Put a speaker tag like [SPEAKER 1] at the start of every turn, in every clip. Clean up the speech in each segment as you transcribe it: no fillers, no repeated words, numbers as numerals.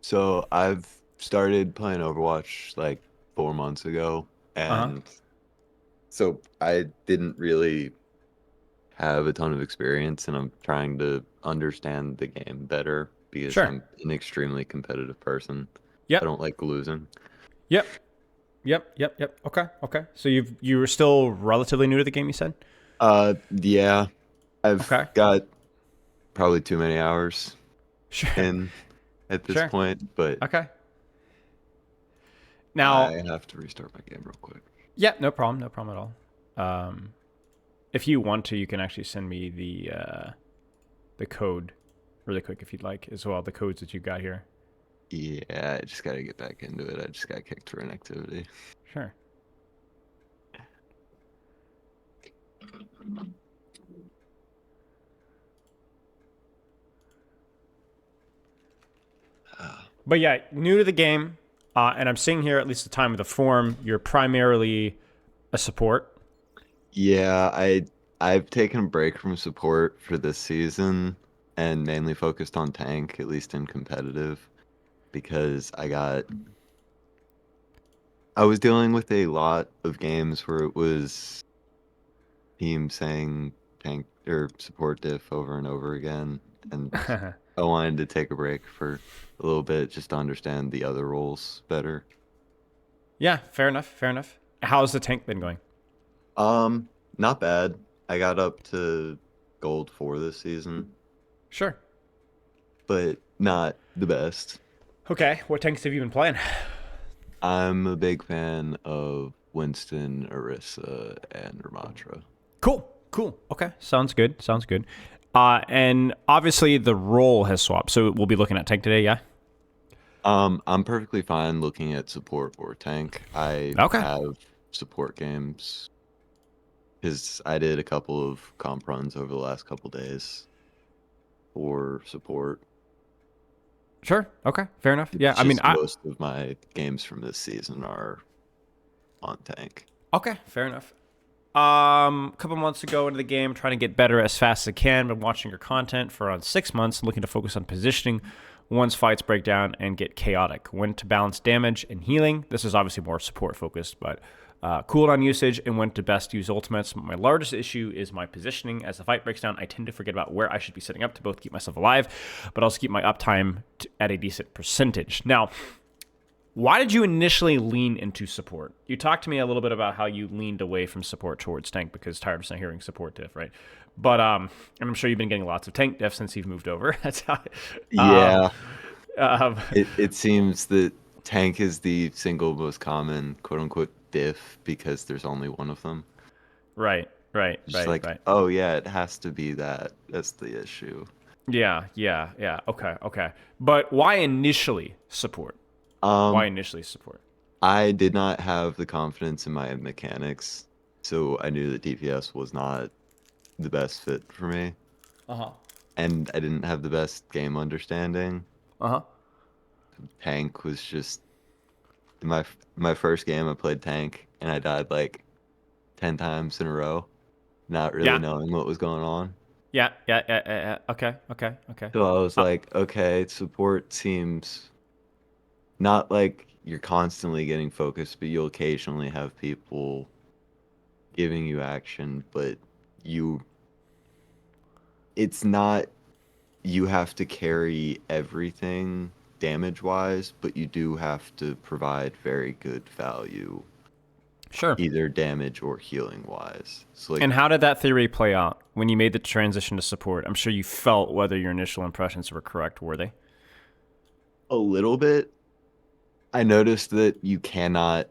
[SPEAKER 1] So I've started playing Overwatch like 4 months ago,
[SPEAKER 2] Uh-huh.
[SPEAKER 1] and so I didn't really have a ton of experience, and I'm trying to understand the game better because
[SPEAKER 2] Sure.
[SPEAKER 1] I'm an extremely competitive person. I
[SPEAKER 2] Yep.
[SPEAKER 1] don't like losing.
[SPEAKER 2] Yep. Yep. Okay. Okay. So you were still relatively new to the game, you said?
[SPEAKER 1] Yeah, I've
[SPEAKER 2] Okay.
[SPEAKER 1] got probably too many hours
[SPEAKER 2] Sure.
[SPEAKER 1] in at this
[SPEAKER 2] Sure.
[SPEAKER 1] point, but
[SPEAKER 2] Okay. Now,
[SPEAKER 1] I have to restart my game real quick.
[SPEAKER 2] yeah, no problem. No problem at all. If you want to, you can actually send me the code really quick if you'd like as well. The codes that you got here.
[SPEAKER 1] Yeah, I just gotta get back into it. I just got kicked for an activity.
[SPEAKER 2] Sure. But yeah, new to the game, and I'm seeing here at least the time of the form. You're primarily a support.
[SPEAKER 1] Yeah, I've taken a break from support for this season and mainly focused on tank, at least in competitive, because I was dealing with a lot of games where it was teams saying tank or support diff over and over again, and I wanted to take a break for a little bit just to understand the other roles better.
[SPEAKER 2] Yeah, fair enough. Fair enough. How's the tank been going?
[SPEAKER 1] Um, Not bad. I got up to gold 4 this season,
[SPEAKER 2] Sure.
[SPEAKER 1] but not the best.
[SPEAKER 2] Okay. What tanks have you been playing?
[SPEAKER 1] I'm a big fan of Winston, Orisa, and Ramatra.
[SPEAKER 2] Cool. Cool. Okay. Sounds good. Sounds good. And obviously the role has swapped, so we'll be looking at tank today. Yeah.
[SPEAKER 1] I'm perfectly fine looking at support or tank. I
[SPEAKER 2] Okay.
[SPEAKER 1] have support games because I did a couple of comp runs over the last couple days for support.
[SPEAKER 2] Sure. Okay. Fair enough. Yeah.
[SPEAKER 1] It's
[SPEAKER 2] I mean,
[SPEAKER 1] just
[SPEAKER 2] I.
[SPEAKER 1] most of my games from this season are on tank.
[SPEAKER 2] Okay. Fair enough. A couple months ago into the game, trying to get better as fast as I can. Been watching your content for around 6 months, looking to focus on positioning once fights break down and get chaotic. When to balance damage and healing. This is obviously more support focused, but cooldown usage and when to best use ultimates. My largest issue is my positioning. As the fight breaks down, I tend to forget about where I should be setting up to both keep myself alive, but also keep my uptime at a decent percentage. Now, why did you initially lean into support? You talked to me a little bit about how you leaned away from support towards tank because tired of hearing support diff, right? But and I'm sure you've been getting lots of tank diff since you've moved over. That's how. Um,
[SPEAKER 1] Yeah,
[SPEAKER 2] um,
[SPEAKER 1] it seems that tank is the single most common quote unquote diff because there's only one of them.
[SPEAKER 2] right, right,
[SPEAKER 1] Just
[SPEAKER 2] right,
[SPEAKER 1] like,
[SPEAKER 2] right.
[SPEAKER 1] oh yeah, it has to be that. That's the issue.
[SPEAKER 2] Yeah. Okay, okay. But why initially support? Why
[SPEAKER 1] Um,
[SPEAKER 2] initially support?
[SPEAKER 1] I did not have the confidence in my mechanics, so I knew that DPS was not the best fit for me,
[SPEAKER 2] Uh huh.
[SPEAKER 1] and I didn't have the best game understanding.
[SPEAKER 2] Uh huh.
[SPEAKER 1] Tank was just my first game I played tank, and I died like 10 times in a row, not really
[SPEAKER 2] Yeah.
[SPEAKER 1] knowing what was going on.
[SPEAKER 2] Yeah. Okay. Okay. Okay.
[SPEAKER 1] So I was
[SPEAKER 2] Uh,
[SPEAKER 1] like, okay, support seems not like you're constantly getting focused, but you'll occasionally have people giving you action, but you it's not you have to carry everything damage wise, but you do have to provide very good value,
[SPEAKER 2] sure.
[SPEAKER 1] either damage or healing wise. So like
[SPEAKER 2] And how did that theory play out when you made the transition to support? I'm sure you felt whether your initial impressions were correct, were they?
[SPEAKER 1] a little bit, I noticed that you cannot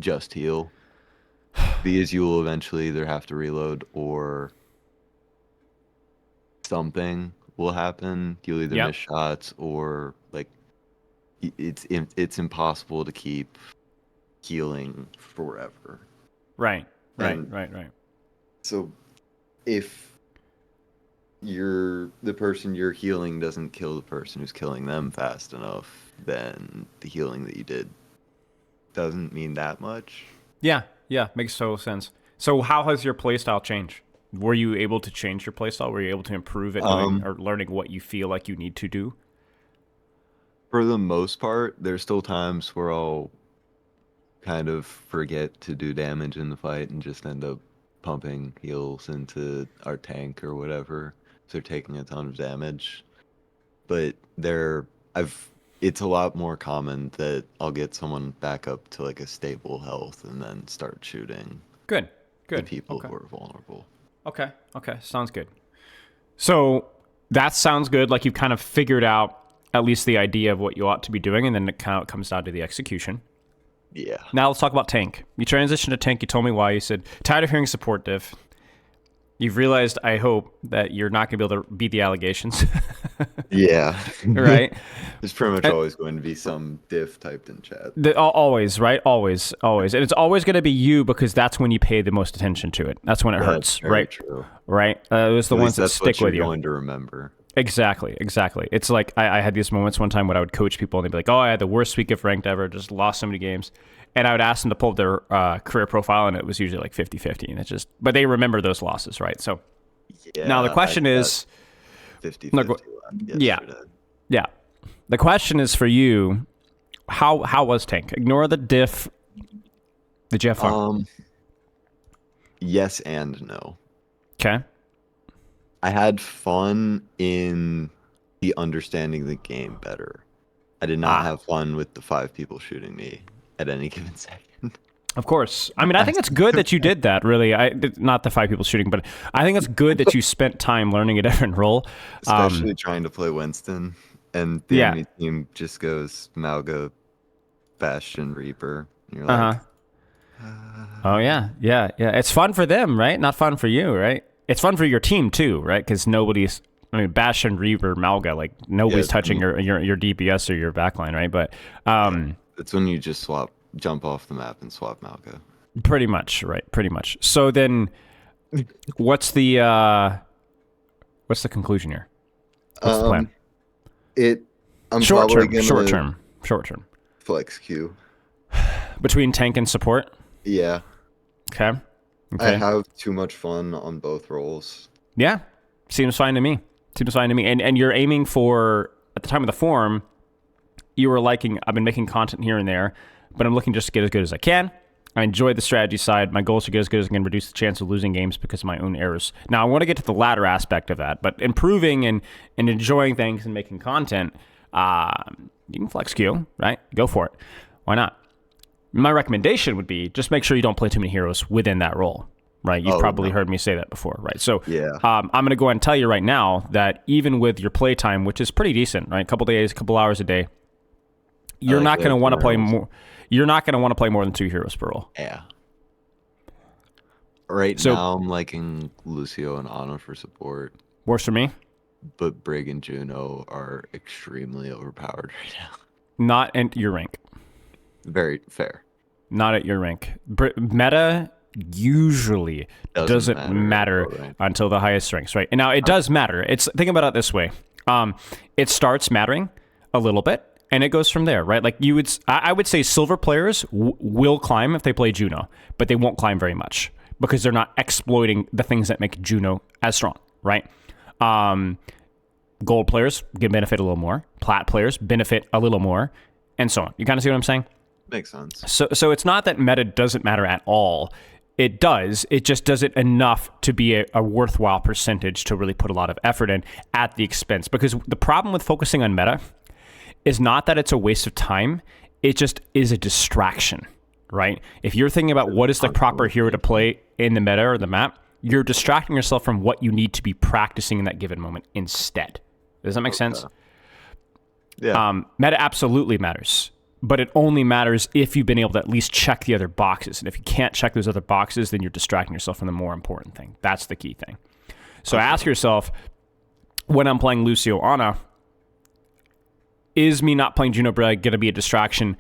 [SPEAKER 1] just heal because you will eventually either have to reload or something will happen. You'll either miss
[SPEAKER 2] Yep.
[SPEAKER 1] shots or like it's impossible to keep healing forever.
[SPEAKER 2] Right. Right.
[SPEAKER 1] And
[SPEAKER 2] Right. Right.
[SPEAKER 1] so if the person you're healing doesn't kill the person who's killing them fast enough, then the healing that you did doesn't mean that much.
[SPEAKER 2] Yeah. Yeah. Makes total sense. So, how has your playstyle changed? Were you able to change your playstyle? Were you able to improve at doing
[SPEAKER 1] Um,
[SPEAKER 2] or learning what you feel like you need to do?
[SPEAKER 1] for the most part, there's still times where I'll kind of forget to do damage in the fight and just end up pumping heals into our tank or whatever. So they're taking a ton of damage. But it's a lot more common that I'll get someone back up to like a stable health and then start shooting
[SPEAKER 2] Good.
[SPEAKER 1] the
[SPEAKER 2] Good.
[SPEAKER 1] people
[SPEAKER 2] Okay.
[SPEAKER 1] who are vulnerable.
[SPEAKER 2] Okay. Okay. Sounds good. So that sounds good. Like you've kind of figured out at least the idea of what you ought to be doing, and then it kind of comes down to the execution.
[SPEAKER 1] Yeah.
[SPEAKER 2] Now let's talk about tank. You transitioned to tank. You told me why. You said, tired of hearing support diff. You've realized, I hope, that you're not going to be able to beat the allegations.
[SPEAKER 1] Yeah.
[SPEAKER 2] Right?
[SPEAKER 1] There's pretty much always going to be some diff typed in chat.
[SPEAKER 2] Always, right? Always, always. And it's always going to be you because that's when you pay the most attention to it. That's when it hurts,
[SPEAKER 1] Very
[SPEAKER 2] right?
[SPEAKER 1] true.
[SPEAKER 2] Right? Those are the
[SPEAKER 1] At
[SPEAKER 2] ones
[SPEAKER 1] least
[SPEAKER 2] that
[SPEAKER 1] that's
[SPEAKER 2] stick
[SPEAKER 1] what you're
[SPEAKER 2] with you.
[SPEAKER 1] going to remember.
[SPEAKER 2] Exactly, exactly. It's like I had these moments one time when I would coach people and they'd be like, oh, I had the worst week of ranked ever, just lost so many games. And I would ask them to pull up their career profile and it was usually like 50-50. And it's just, but they remember those losses, right? So
[SPEAKER 1] Yeah.
[SPEAKER 2] now the question is
[SPEAKER 1] 50-50
[SPEAKER 2] Look,
[SPEAKER 1] left
[SPEAKER 2] yeah.
[SPEAKER 1] yesterday.
[SPEAKER 2] Yeah. The question is for you, how was tank? Ignore the diff. Did you have fun?
[SPEAKER 1] Yes and no.
[SPEAKER 2] Okay.
[SPEAKER 1] I had fun in the understanding the game better. I did not have fun with the 5 people shooting me at any given second.
[SPEAKER 2] Of course. I mean, I think it's good that you did that, really. Not the 5 people shooting, but I think it's good that you spent time learning a different role.
[SPEAKER 1] Especially trying to play Winston. And the
[SPEAKER 2] Yeah.
[SPEAKER 1] enemy team just goes Malga, Bastion, Reaper. And you're like,
[SPEAKER 2] Oh, yeah. Yeah. Yeah. It's fun for them, right? Not fun for you, right? It's fun for your team, too, right? Because nobody's... I mean, Bastion, Reaper, Malga, like nobody's touching your DPS or your backline, right? But
[SPEAKER 1] it's when you just jump off the map and swap Malga.
[SPEAKER 2] pretty much, right? Pretty much. So then, what's the conclusion here? What's the plan?
[SPEAKER 1] I'm
[SPEAKER 2] Short
[SPEAKER 1] probably
[SPEAKER 2] term.
[SPEAKER 1] gonna
[SPEAKER 2] Short term.
[SPEAKER 1] flex Q.
[SPEAKER 2] Between tank and support.
[SPEAKER 1] Yeah.
[SPEAKER 2] Okay.
[SPEAKER 1] I have too much fun on both roles.
[SPEAKER 2] Yeah. Seems fine to me. And you're aiming for, at the time of the forum, you were liking, I've been making content here and there, but I'm looking just to get as good as I can. I enjoy the strategy side. My goal is to get as good as I can, reduce the chance of losing games because of my own errors. Now, I want to get to the latter aspect of that, but improving and enjoying things and making content, you can flex Q, right? Go for it. Why not? My recommendation would be just make sure you don't play too many heroes within that role. Right, you've probably heard me say that before, right? So,
[SPEAKER 1] yeah.
[SPEAKER 2] I'm going to go ahead and tell you right now that even with your playtime, which is pretty decent, right, a couple hours a day, you're not going to want to play more. You're not going to want to play more than 2 heroes per role.
[SPEAKER 1] Yeah. Right now, I'm liking Lucio and Ana for support.
[SPEAKER 2] Works for me.
[SPEAKER 1] But Brig and Juno are extremely overpowered right now.
[SPEAKER 2] Not at your rank.
[SPEAKER 1] Very fair.
[SPEAKER 2] Not at your rank. Meta usually doesn't matter until the highest ranks, right? And now it does matter. Think about it this way. It starts mattering a little bit and it goes from there, right? Like I would say silver players will climb if they play Juno, but they won't climb very much because they're not exploiting the things that make Juno as strong, right? Gold players can benefit a little more. Plat players benefit a little more, and so on. You kind of see what I'm saying?
[SPEAKER 1] Makes sense.
[SPEAKER 2] So it's not that meta doesn't matter at all. It does. It just does it enough to be a worthwhile percentage to really put a lot of effort in at the expense. Because the problem with focusing on meta is not that it's a waste of time. It just is a distraction, right? If you're thinking about what is the proper hero to play in the meta or the map, you're distracting yourself from what you need to be practicing in that given moment instead. Does that make sense?
[SPEAKER 1] Yeah.
[SPEAKER 2] Meta absolutely matters. But it only matters if you've been able to at least check the other boxes. And if you can't check those other boxes, then you're distracting yourself from the more important thing. That's the key thing. So ask yourself, when I'm playing Lucio Ana, is me not playing Juno Brig going to be a distraction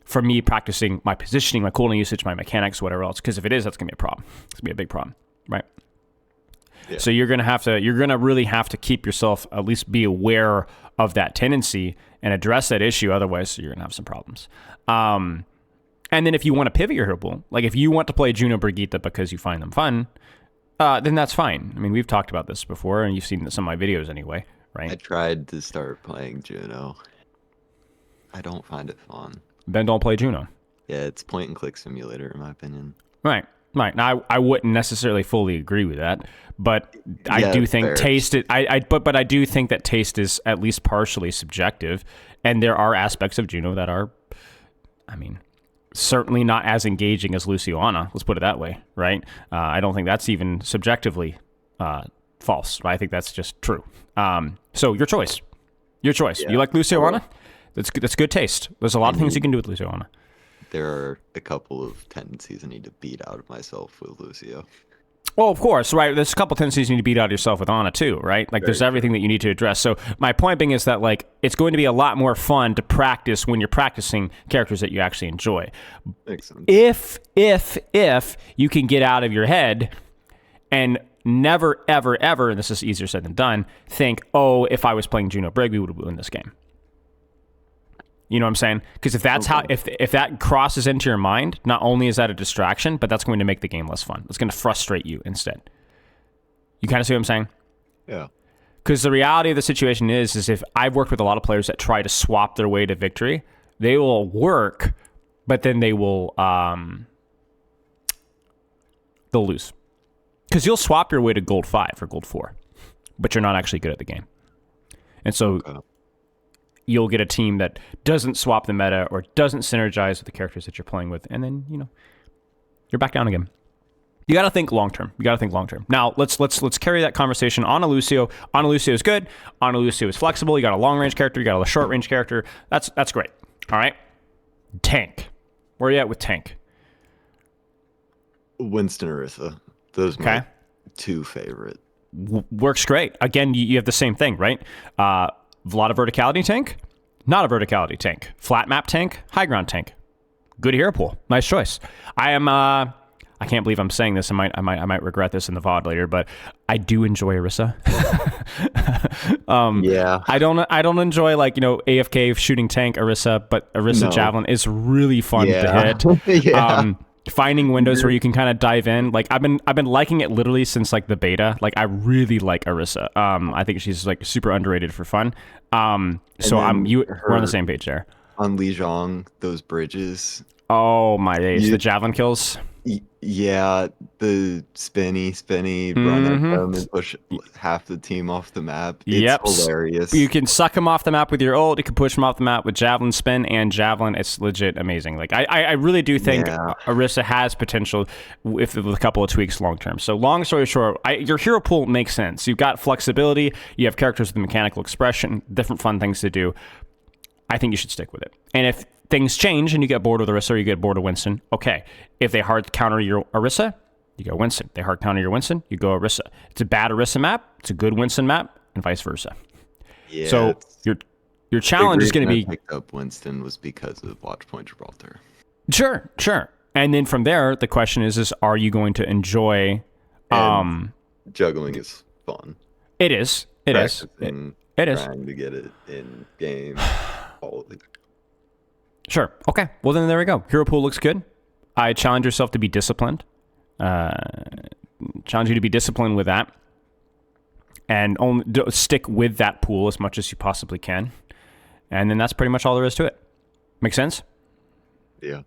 [SPEAKER 2] for me practicing my positioning, my cooldown usage, my mechanics, whatever else? Because if it is, that's going to be a problem. It's going to be a big problem, right? Yeah. So you're going to really have to keep yourself, at least be aware of that tendency and address that issue. Otherwise, you're going to have some problems. And then if you want to pivot your hero pool, like if you want to play Juno Brigitte because you find them fun, then that's fine. I mean, we've talked about this before and you've seen some of my videos anyway, right?
[SPEAKER 1] I tried to start playing Juno. I don't find it fun.
[SPEAKER 2] Then don't play Juno.
[SPEAKER 1] Yeah, it's point and click simulator in my opinion.
[SPEAKER 2] Right. Right. Now, I wouldn't necessarily fully agree with that, but I do think
[SPEAKER 1] fair.
[SPEAKER 2] taste. But I do think that taste is at least partially subjective, and there are aspects of Juno that are, I mean, certainly not as engaging as Luciana. Let's put it that way, right? I don't think that's even subjectively false. I think that's just true. So your choice. Your choice.
[SPEAKER 1] Yeah.
[SPEAKER 2] You like Luciana? That's good taste. There's a lot of things you can do with Luciana.
[SPEAKER 1] There are a couple of tendencies I need to beat out of myself with Lucio.
[SPEAKER 2] Well, of course, right. There's a couple tendencies you need to beat out of yourself with Ana too, right? Like there's everything that you need to address. So my point being is that like it's going to be a lot more fun to practice when you're practicing characters that you actually enjoy.
[SPEAKER 1] Makes sense.
[SPEAKER 2] If you can get out of your head and never, ever, ever, and this is easier said than done, think, oh, if I was playing Juno Brig, we would win this game. You know what I'm saying? Because if that's how, if that crosses into your mind, not only is that a distraction, but that's going to make the game less fun. It's going to frustrate you instead. You kind of see what I'm saying?
[SPEAKER 1] Yeah.
[SPEAKER 2] Because the reality of the situation is if I've worked with a lot of players that try to swap their way to victory, they will work, but then they'll lose. Because you'll swap your way to gold 5 or gold 4, but you're not actually good at the game. And so you'll get a team that doesn't swap the meta or doesn't synergize with the characters that you're playing with, and then you're back down again. You got to think long term. Now let's carry that conversation on Lucio. On Lucio is good. On Lucio is flexible. You got a long range character. You got a short range character. That's great. All right. Tank. Where are you at with tank?
[SPEAKER 1] Winston Orisa. Those are my two favorite.
[SPEAKER 2] Works great. Again, you have the same thing, right? A lot of verticality tank, not a verticality tank. Flat map tank, high ground tank. Good hero pool. Nice choice. I can't believe I'm saying this. I might regret this in the VOD later, but I do enjoy Orisa.
[SPEAKER 1] Yeah.
[SPEAKER 2] I don't enjoy AFK shooting tank Orisa, but Orisa Javelin is really fun to hit.
[SPEAKER 1] Yeah.
[SPEAKER 2] Finding windows where you can kind of dive in. Like I've been liking it literally since like the beta. Like I really like Orisa. I think she's like super underrated for fun. So we're on the same page there.
[SPEAKER 1] On Lijiang, those bridges.
[SPEAKER 2] Oh my days, the javelin kills.
[SPEAKER 1] Yeah, the spinny run at them and push half the team off the map. It's hilarious.
[SPEAKER 2] You can suck them off the map with your ult. You can push them off the map with javelin spin and javelin. It's legit amazing. Like I really do think Orisa has potential with a couple of tweaks long term. So long story short, your hero pool makes sense. You've got flexibility. You have characters with mechanical expression, different fun things to do. I think you should stick with it. And if things change and you get bored with Orisa or you get bored of Winston, okay. If they hard counter your Orisa, you go Winston. They hard counter your Winston, you go Orisa. It's a bad Orisa map, it's a good Winston map, and vice versa.
[SPEAKER 1] Yeah.
[SPEAKER 2] So your challenge is going to be.
[SPEAKER 1] I picked up Winston was because of Watchpoint Gibraltar.
[SPEAKER 2] Sure. And then from there, the question is are you going to enjoy?
[SPEAKER 1] Juggling is fun.
[SPEAKER 2] It is. It is.
[SPEAKER 1] Trying to get it in game.
[SPEAKER 2] Sure. Okay. Well, then there we go. Hero pool looks good. I challenge yourself to be disciplined. Challenge you to be disciplined with that. And stick with that pool as much as you possibly can. And then that's pretty much all there is to it. Make sense?
[SPEAKER 1] Yeah.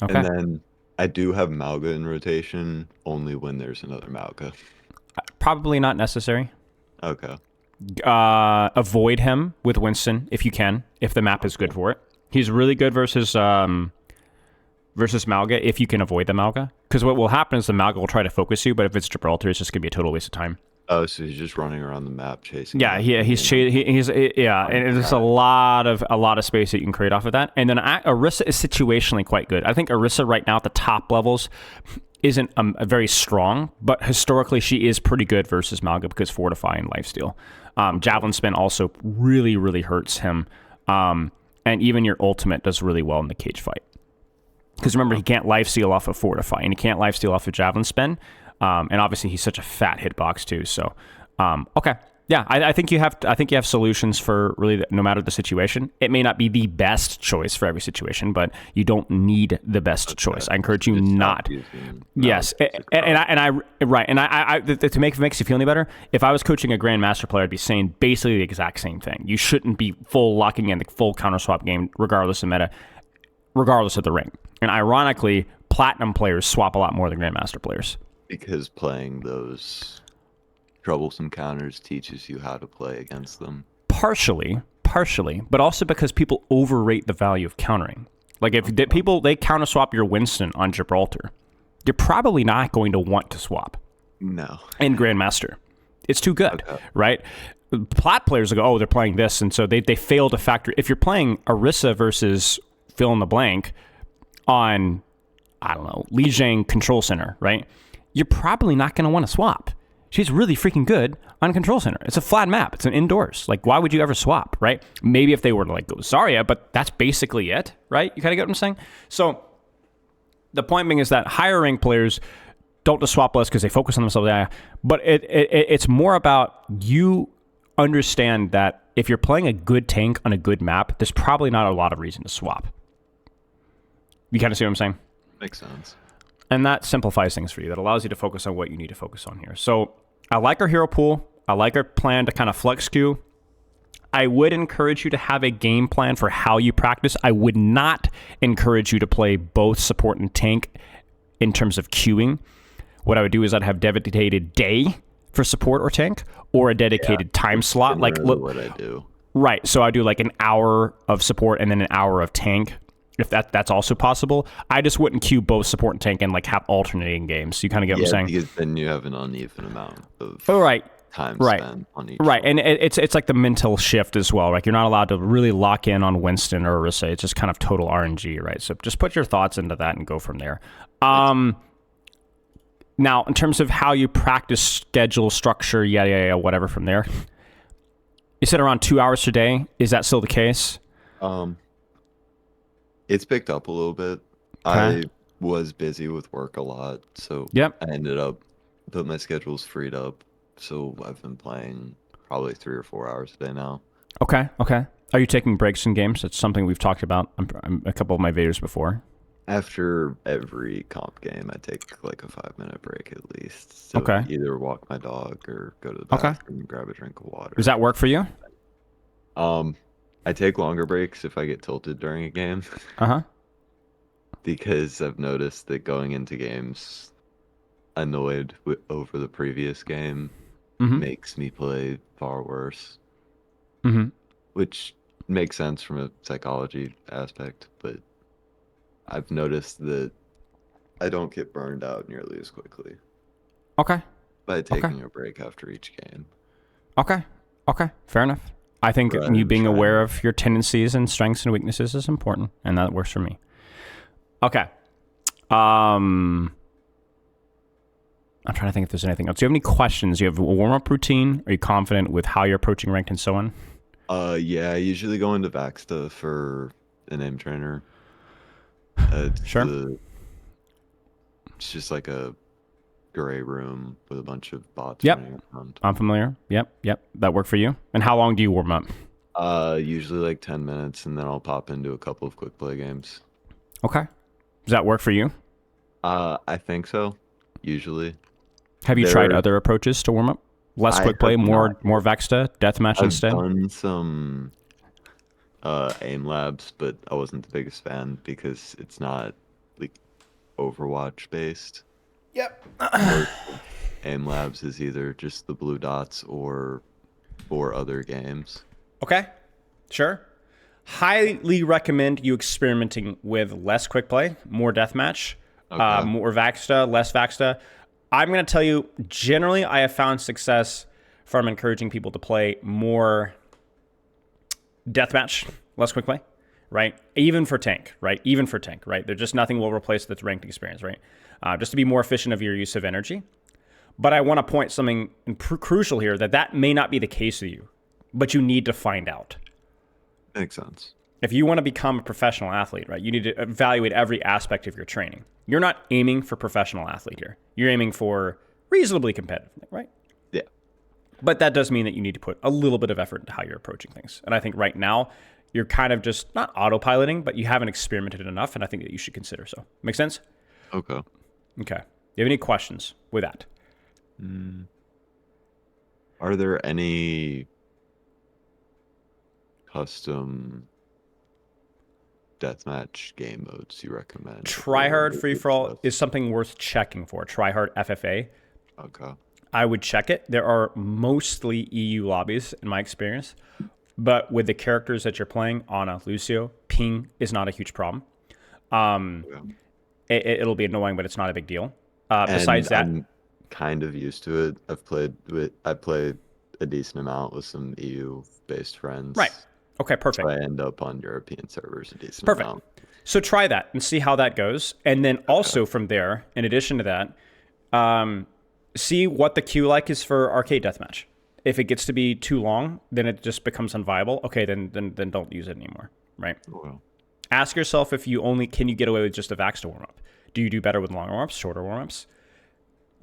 [SPEAKER 2] Okay.
[SPEAKER 1] And then I do have Malga in rotation only when there's another Malga.
[SPEAKER 2] Probably not necessary.
[SPEAKER 1] Okay.
[SPEAKER 2] Avoid him with Winston if you can, if the map is good for it. He's really good versus Malga if you can avoid the Malga. Because what will happen is the Malga will try to focus you, but if it's Gibraltar, it's just going to be a total waste of time.
[SPEAKER 1] Oh, so he's just running around the map chasing.
[SPEAKER 2] Yeah, and there's a lot of space that you can create off of that. And then Orisa is situationally quite good. I think Orisa right now at the top levels isn't very strong, but historically she is pretty good versus Malga because Fortify and Lifesteal. Javelin Spin also really, really hurts him. And even your ultimate does really well in the cage fight. Because remember, he can't lifesteal off of Fortify, and he can't lifesteal off of Javelin Spin. And obviously, he's such a fat hitbox, too. So, okay. Yeah, I think you have. I think you have solutions for really no matter the situation. It may not be the best choice for every situation, but you don't need the best choice. I encourage you
[SPEAKER 1] Just stop
[SPEAKER 2] not.
[SPEAKER 1] using
[SPEAKER 2] Yes,
[SPEAKER 1] knowledge to
[SPEAKER 2] to make it feel any better. If I was coaching a grandmaster player, I'd be saying basically the exact same thing. You shouldn't be full locking in the full counter swap game, regardless of meta, regardless of the rank. And ironically, platinum players swap a lot more than grandmaster players.
[SPEAKER 1] because playing those troublesome counters teaches you how to play against them.
[SPEAKER 2] Partially, but also because people overrate the value of countering. Like if they counter swap your Winston on Gibraltar, you're probably not going to want to swap
[SPEAKER 1] No.
[SPEAKER 2] in Grandmaster. It's too good, right? Plat players will go, oh, they're playing this, and so they fail to factor. If you're playing Orisa versus fill in the blank on, I don't know, Li Jing Control Center, right? You're probably not going to want to swap. She's really freaking good on Control Center. It's a flat map. It's an indoors. Like, why would you ever swap, right? Maybe if they were to like go Zarya, but that's basically it, right? You kind of get what I'm saying? So the point being is that higher rank players don't just swap less because they focus on themselves. Yeah, but it's more about you understand that if you're playing a good tank on a good map, there's probably not a lot of reason to swap. You kind of see what I'm saying?
[SPEAKER 1] Makes sense.
[SPEAKER 2] And that simplifies things for you. That allows you to focus on what you need to focus on here. So I like our hero pool. I like our plan to kind of flex queue. I would encourage you to have a game plan for how you practice. I would not encourage you to play both support and tank in terms of queuing. What I would do is I'd have dedicated day for support or tank, or a dedicated time slot. Like
[SPEAKER 1] what I do.
[SPEAKER 2] Right. So I do like an hour of support and then an hour of tank. If that's also possible, I just wouldn't queue both support and tank and like have alternating games. You kind of get what I'm saying?
[SPEAKER 1] Because then you have an uneven amount of time spent on each
[SPEAKER 2] Right,
[SPEAKER 1] one.
[SPEAKER 2] and it's like the mental shift as well. Like you're not allowed to really lock in on Winston or Orisa. It's just kind of total RNG, right? So just put your thoughts into that and go from there. Now, in terms of how you practice, schedule, structure, whatever from there, you said around 2 hours a day. Is that still the case?
[SPEAKER 1] It's picked up a little bit.
[SPEAKER 2] Okay.
[SPEAKER 1] I was busy with work a lot, so
[SPEAKER 2] Yep.
[SPEAKER 1] I ended up, but my schedule's freed up, so I've been playing probably 3 or 4 hours a day now.
[SPEAKER 2] Okay. Are you taking breaks in games? That's something we've talked about a couple of my videos before.
[SPEAKER 1] After every comp game, I take like a 5-minute break at least. So
[SPEAKER 2] Okay.
[SPEAKER 1] either walk my dog or go to the bathroom and grab a drink of water.
[SPEAKER 2] Does that work for you?
[SPEAKER 1] I take longer breaks if I get tilted during a game. Because I've noticed that going into games annoyed over the previous game makes me play far worse. Which makes sense from a psychology aspect, but I've noticed that I don't get burned out nearly as quickly
[SPEAKER 2] Okay.
[SPEAKER 1] by taking a break after each game.
[SPEAKER 2] Okay. Fair enough. I think
[SPEAKER 1] Rather
[SPEAKER 2] you
[SPEAKER 1] than
[SPEAKER 2] being
[SPEAKER 1] trying
[SPEAKER 2] aware of your tendencies and strengths and weaknesses is important, and that works for me. Okay. I'm trying to think if there's anything else. Do you have any questions? Do you have a warm-up routine? Are you confident with how you're approaching ranked and so on?
[SPEAKER 1] Yeah, I usually go into Vaxta for an aim trainer.
[SPEAKER 2] Sure.
[SPEAKER 1] It's just like a gray room with a bunch of bots
[SPEAKER 2] Yep.
[SPEAKER 1] running around.
[SPEAKER 2] I'm familiar. Yep. That work for you? And how long do you warm up?
[SPEAKER 1] Usually like 10 minutes, and then I'll pop into a couple of quick play games.
[SPEAKER 2] Okay. Does that work for you?
[SPEAKER 1] I think so. Usually.
[SPEAKER 2] Have you tried other approaches to warm up? Less quick play, more Vexta, deathmatch instead?
[SPEAKER 1] I've done some aim labs, but I wasn't the biggest fan because it's not like Overwatch based.
[SPEAKER 2] Yep.
[SPEAKER 1] Aim labs is either just the blue dots or for other games.
[SPEAKER 2] Okay. Sure. Highly recommend you experimenting with less quick play, more deathmatch, more Vaxta, less Vaxta. I'm going to tell you, generally, I have found success from encouraging people to play more deathmatch, less quick play, right? Even for tank, right? There's just nothing will replace the ranked experience, right? Just to be more efficient of your use of energy. But I want to point something crucial here that may not be the case with you, but you need to find out.
[SPEAKER 1] Makes sense.
[SPEAKER 2] If you want to become a professional athlete, right, you need to evaluate every aspect of your training. You're not aiming for professional athlete here. You're aiming for reasonably competitive, right?
[SPEAKER 1] Yeah.
[SPEAKER 2] But that does mean that you need to put a little bit of effort into how you're approaching things. And I think right now you're kind of just not autopiloting, but you haven't experimented enough, and I think that you should consider so. Make sense?
[SPEAKER 1] Okay.
[SPEAKER 2] Okay. Do you have any questions with that?
[SPEAKER 1] Are there any custom deathmatch game modes you recommend?
[SPEAKER 2] Tryhard free for all is something worth checking for. Tryhard FFA.
[SPEAKER 1] Okay.
[SPEAKER 2] I would check it. There are mostly EU lobbies in my experience, but with the characters that you're playing, Ana, Lucio, ping is not a huge problem. It'll be annoying, but it's not a big deal. Besides that,
[SPEAKER 1] I'm kind of used to it. I played a decent amount with some EU-based friends.
[SPEAKER 2] right. Okay, perfect.
[SPEAKER 1] So I end up on European servers a decent
[SPEAKER 2] Perfect.
[SPEAKER 1] amount.
[SPEAKER 2] So try that and see how that goes. And then also from there, in addition to that, see what the queue like is for arcade deathmatch. If it gets to be too long, then it just becomes unviable. Okay, then don't use it anymore, right?
[SPEAKER 1] Well,
[SPEAKER 2] Ask yourself if can you get away with just a Vax to warm up? Do you do better with long warm-ups, shorter warm-ups?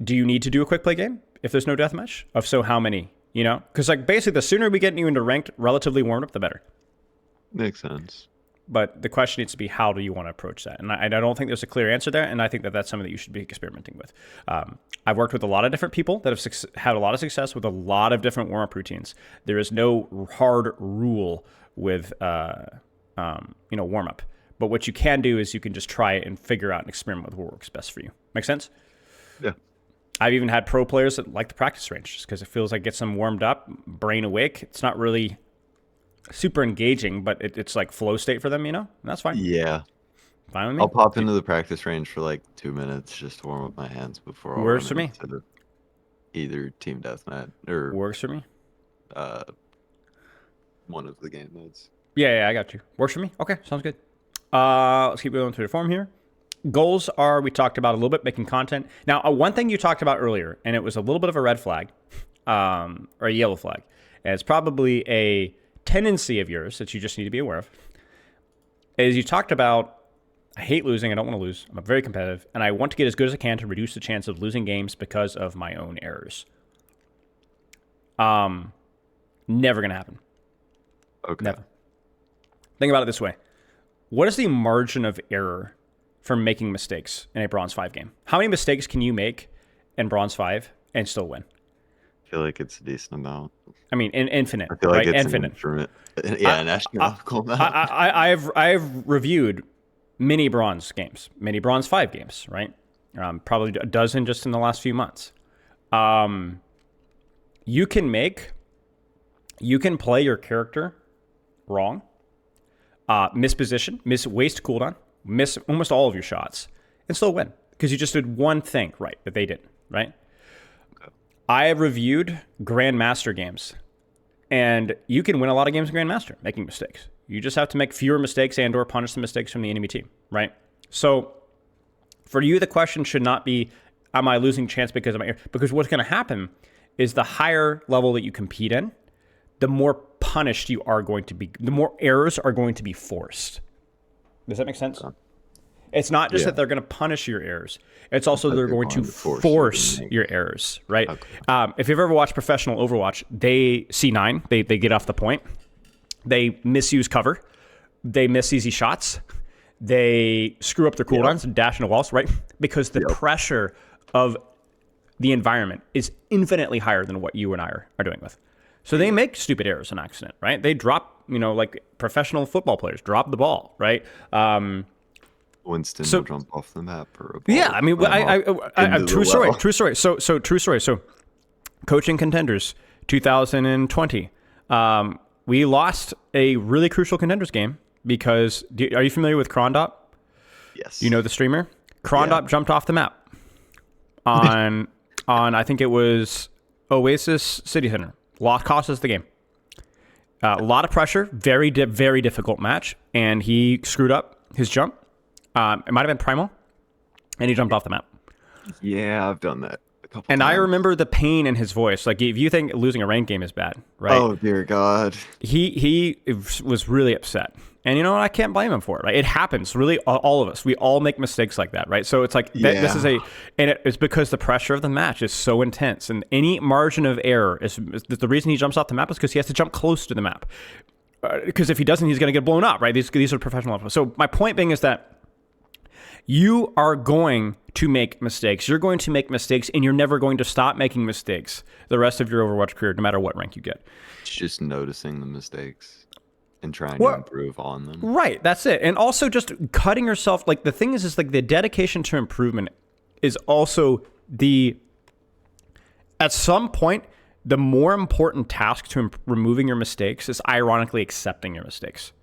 [SPEAKER 2] Do you need to do a quick play game if there's no deathmatch? If so, how many? You know? Because like basically the sooner we get you into ranked, relatively warmed up, the better.
[SPEAKER 1] makes sense.
[SPEAKER 2] But the question needs to be, how do you want to approach that? And I don't think there's a clear answer there, and I think that that's something that you should be experimenting with. I've worked with a lot of different people that have had a lot of success with a lot of different warm-up routines. There is no hard rule with warm-up. But what you can do is you can just try it and figure out and experiment with what works best for you. Make sense?
[SPEAKER 1] Yeah.
[SPEAKER 2] I've even had pro players that like the practice range just because it feels like it gets them warmed up, brain awake. It's not really super engaging, but it's like flow state for them, and that's fine.
[SPEAKER 1] Yeah.
[SPEAKER 2] Fine with me.
[SPEAKER 1] I'll pop into the practice range for like 2 minutes just to warm up my hands before I'll
[SPEAKER 2] Works
[SPEAKER 1] run
[SPEAKER 2] for me.
[SPEAKER 1] into either team deathmatch or
[SPEAKER 2] Works for me.
[SPEAKER 1] one of the game modes.
[SPEAKER 2] Yeah, I got you. Works for me. Okay, sounds good. Let's keep going through the form here. Goals are, we talked about a little bit, making content. Now, one thing you talked about earlier, and it was a little bit of a red flag, or a yellow flag, and it's probably a tendency of yours that you just need to be aware of, is you talked about, I hate losing, I don't want to lose, I'm very competitive, and I want to get as good as I can to reduce the chance of losing games because of my own errors. Never going to happen.
[SPEAKER 1] Okay.
[SPEAKER 2] Never. Think about it this way. What is the margin of error for making mistakes in a Bronze 5 game? How many mistakes can you make in Bronze 5 and still win?
[SPEAKER 1] I feel like it's a decent amount.
[SPEAKER 2] I mean, infinite.
[SPEAKER 1] I feel like
[SPEAKER 2] right?
[SPEAKER 1] it's
[SPEAKER 2] Infinite.
[SPEAKER 1] an astronomical amount.
[SPEAKER 2] I've reviewed many Bronze games, many Bronze 5 games, right? Probably a dozen just in the last few months. You can play your character wrong, miss position, waste cooldown, miss almost all of your shots, and still win because you just did one thing right that they didn't, right?
[SPEAKER 1] Okay.
[SPEAKER 2] I have reviewed Grandmaster games, and you can win a lot of games in Grandmaster making mistakes. You just have to make fewer mistakes and or punish the mistakes from the enemy team, right? So for you, the question should not be, am I losing chance because of my error? Because what's going to happen is the higher level that you compete in, the more punished you are going to be, the more errors are going to be forced. Does that make sense? It's not just that they're going to punish your errors. It's also they're going to force your errors, right? Okay. If you've ever watched professional Overwatch, they C9, they get off the point. They misuse cover. They miss easy shots. They screw up their cooldowns and dash into walls, right? Because the pressure of the environment is infinitely higher than what you and I are doing with. So they make stupid errors on accident, right? They drop, like professional football players drop the ball, right?
[SPEAKER 1] Winston will jump off the map for a ball.
[SPEAKER 2] Yeah, I mean, I true story. So true story. So coaching contenders, 2020, we lost a really crucial contenders game because, are you familiar with Krondop?
[SPEAKER 1] Yes.
[SPEAKER 2] You know the streamer? Krondop jumped off the map on I think it was Oasis City Center. Cost us the game. A lot of pressure, very difficult match, and he screwed up his jump. It might have been Primal, and he jumped off the map.
[SPEAKER 1] Yeah, I've done that a couple times.
[SPEAKER 2] And I remember the pain in his voice. Like, if you think losing a ranked game is bad, right?
[SPEAKER 1] Oh, dear God.
[SPEAKER 2] He was really upset. And you know what? I can't blame him for it, right? It happens. Really, all of us. We all make mistakes like that, right? So it's like this is
[SPEAKER 1] Yeah.
[SPEAKER 2] and it's because the pressure of the match is so intense, and any margin of error is the reason he jumps off the map is because he has to jump close to the map. Because if he doesn't, he's going to get blown up, right? These are professional levels. So my point being is that you are going to make mistakes. You're going to make mistakes, and you're never going to stop making mistakes the rest of your Overwatch career, no matter what rank you get.
[SPEAKER 1] It's just noticing the mistakes and trying to
[SPEAKER 2] Well,
[SPEAKER 1] improve on them.
[SPEAKER 2] right, that's it. And also just cutting yourself, like the thing is like the dedication to improvement is also at some point, the more important task to removing your mistakes is ironically accepting your mistakes.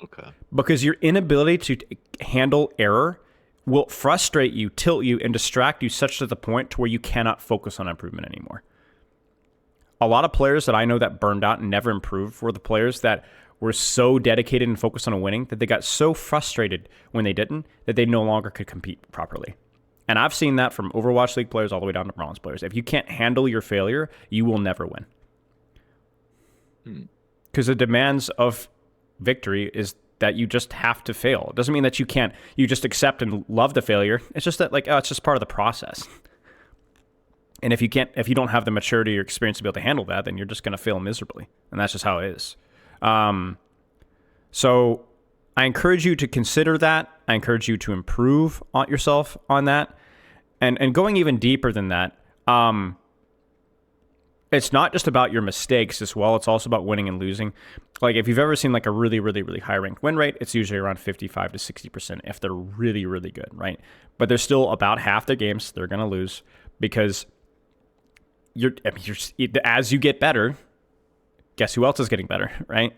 [SPEAKER 1] Okay.
[SPEAKER 2] Because your inability to handle error will frustrate you, tilt you, and distract you such to the point to where you cannot focus on improvement anymore. A lot of players that I know that burned out and never improved were the players that were so dedicated and focused on winning that they got so frustrated when they didn't that they no longer could compete properly. And I've seen that from Overwatch League players all the way down to bronze players. If you can't handle your failure, you will never win. Because the demands of victory is that you just have to fail. It doesn't mean that you just accept and love the failure. It's just that it's just part of the process. And if you don't have the maturity or experience to be able to handle that, then you're just going to fail miserably. And that's just how it is. So I encourage you to consider that. I encourage you to improve on yourself on that. And going even deeper than that, it's not just about your mistakes as well. It's also about winning and losing. Like if you've ever seen like a really, really, really high ranked win rate, it's usually around 55 to 60% if they're really, really good, right? But there's still about half their games they're going to lose because as you get better, guess who else is getting better, right?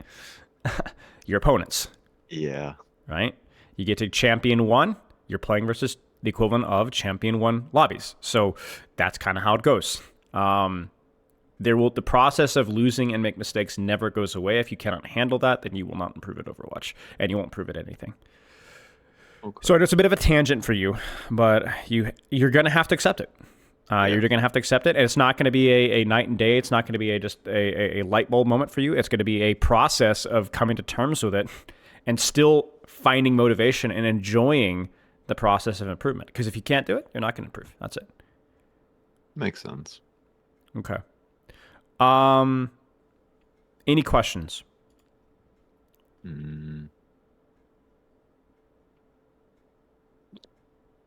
[SPEAKER 2] Your opponents.
[SPEAKER 1] Yeah.
[SPEAKER 2] Right? You get to Champion 1, you're playing versus the equivalent of Champion 1 lobbies. So that's kind of how it goes. The process of losing and make mistakes never goes away. If you cannot handle that, then you will not improve at Overwatch, and you won't improve at anything. Okay. So it's a bit of a tangent for you, but you're going to have to accept it. You're going to have to accept it, and it's not going to be a night and day. It's not going to be just a light bulb moment for you. It's going to be a process of coming to terms with it and still finding motivation and enjoying the process of improvement. Because if you can't do it, you're not going to improve. That's it.
[SPEAKER 1] Makes sense.
[SPEAKER 2] Okay. Any questions?
[SPEAKER 1] Do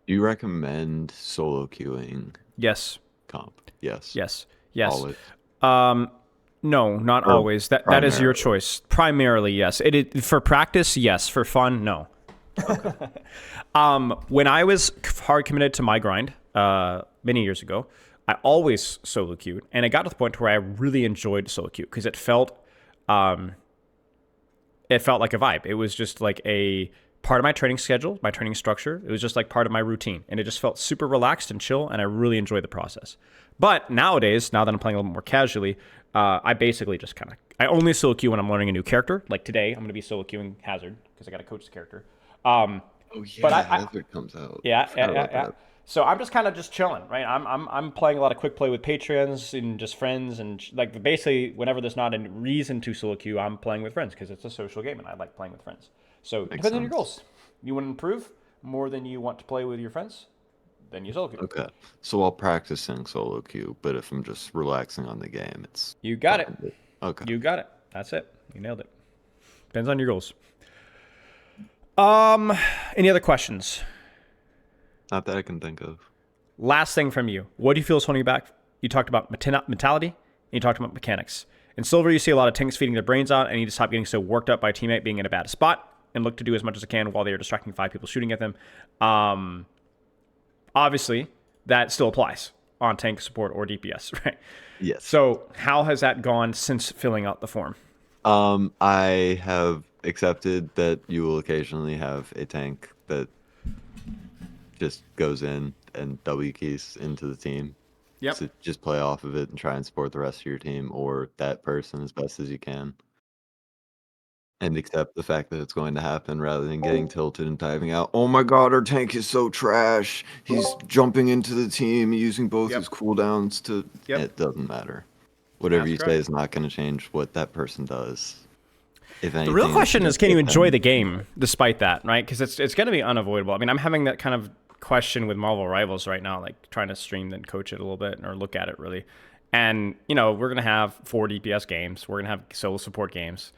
[SPEAKER 1] you recommend solo queuing?
[SPEAKER 2] Yes.
[SPEAKER 1] Comp? Yes.
[SPEAKER 2] Yes.
[SPEAKER 1] Always.
[SPEAKER 2] No, not always. That is your choice. Primarily, yes. For practice, yes. For fun, no. Okay. When I was hard committed to my grind many years ago, I always solo queued, and it got to the point where I really enjoyed solo queue because it felt like a vibe. It was just like a part of my training schedule, my training structure. It was just like part of my routine, and it just felt super relaxed and chill, and I really enjoyed the process. But nowadays, now that I'm playing a little more casually, I basically just I only solo queue when I'm learning a new character. Like today, I'm going to be solo queuing Hazard because I got to coach the character.
[SPEAKER 1] Oh yeah,
[SPEAKER 2] but
[SPEAKER 1] Hazard comes out.
[SPEAKER 2] Yeah. So I'm just kind of just chilling, right? I'm playing a lot of quick play with patrons and just friends, and like basically whenever there's not a reason to solo queue, I'm playing with friends because it's a social game and I like playing with friends. So it depends on your goals. You want to improve more than you want to play with your friends, then you solo queue.
[SPEAKER 1] Okay. So while practicing solo queue, but if I'm just relaxing on the game, it's
[SPEAKER 2] you got it.
[SPEAKER 1] Okay.
[SPEAKER 2] You got it. That's it. You nailed it. Depends on your goals. Any other questions?
[SPEAKER 1] Not that I can think of.
[SPEAKER 2] Last thing from you. What do you feel is holding you back? You talked about mentality, and you talked about mechanics. In Silver, you see a lot of tanks feeding their brains out, and you need to stop getting so worked up by a teammate being in a bad spot and look to do as much as I can while they are distracting 5 people shooting at them. Obviously, that still applies on tank support or DPS, right?
[SPEAKER 1] Yes.
[SPEAKER 2] So how has that gone since filling out the form?
[SPEAKER 1] I have accepted that you will occasionally have a tank that just goes in and W keys into the team.
[SPEAKER 2] Yep.
[SPEAKER 1] So just play off of it and try and support the rest of your team or that person as best as you can. And accept the fact that it's going to happen rather than getting tilted and typing out, oh my god, our tank is so trash. He's jumping into the team using both his cooldowns to... It doesn't matter. Whatever you say is not going to change what that person does. If
[SPEAKER 2] The real
[SPEAKER 1] anything, it
[SPEAKER 2] question
[SPEAKER 1] should
[SPEAKER 2] is, can you
[SPEAKER 1] update
[SPEAKER 2] enjoy
[SPEAKER 1] them.
[SPEAKER 2] the game despite that, right? Because it's going to be unavoidable. I mean, I'm having that kind of question with Marvel Rivals right now, like trying to stream and coach it a little bit or look at it really. And, we're going to have 4 DPS games. We're going to have solo support games.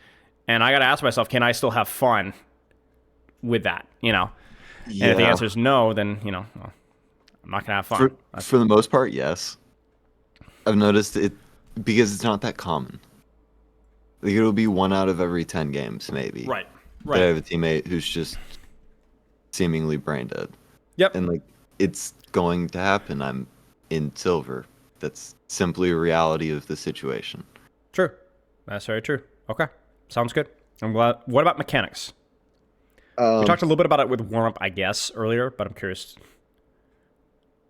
[SPEAKER 2] And I got to ask myself, can I still have fun with that? And if the
[SPEAKER 1] Yeah,
[SPEAKER 2] answer is no, then, well, I'm not going to have fun.
[SPEAKER 1] for the most part, yes. I've noticed it because it's not that common. Like it'll be 1 out of every 10 games, maybe,
[SPEAKER 2] Right.
[SPEAKER 1] that I
[SPEAKER 2] Right.
[SPEAKER 1] have a teammate who's just seemingly brain dead.
[SPEAKER 2] Yep.
[SPEAKER 1] And like it's going to happen. I'm in silver. That's simply a reality of the situation.
[SPEAKER 2] True. That's very true. Okay. Sounds good. I'm glad. What about mechanics? We
[SPEAKER 1] Um,
[SPEAKER 2] talked a little bit about it with warm up, I guess, earlier, but I'm curious.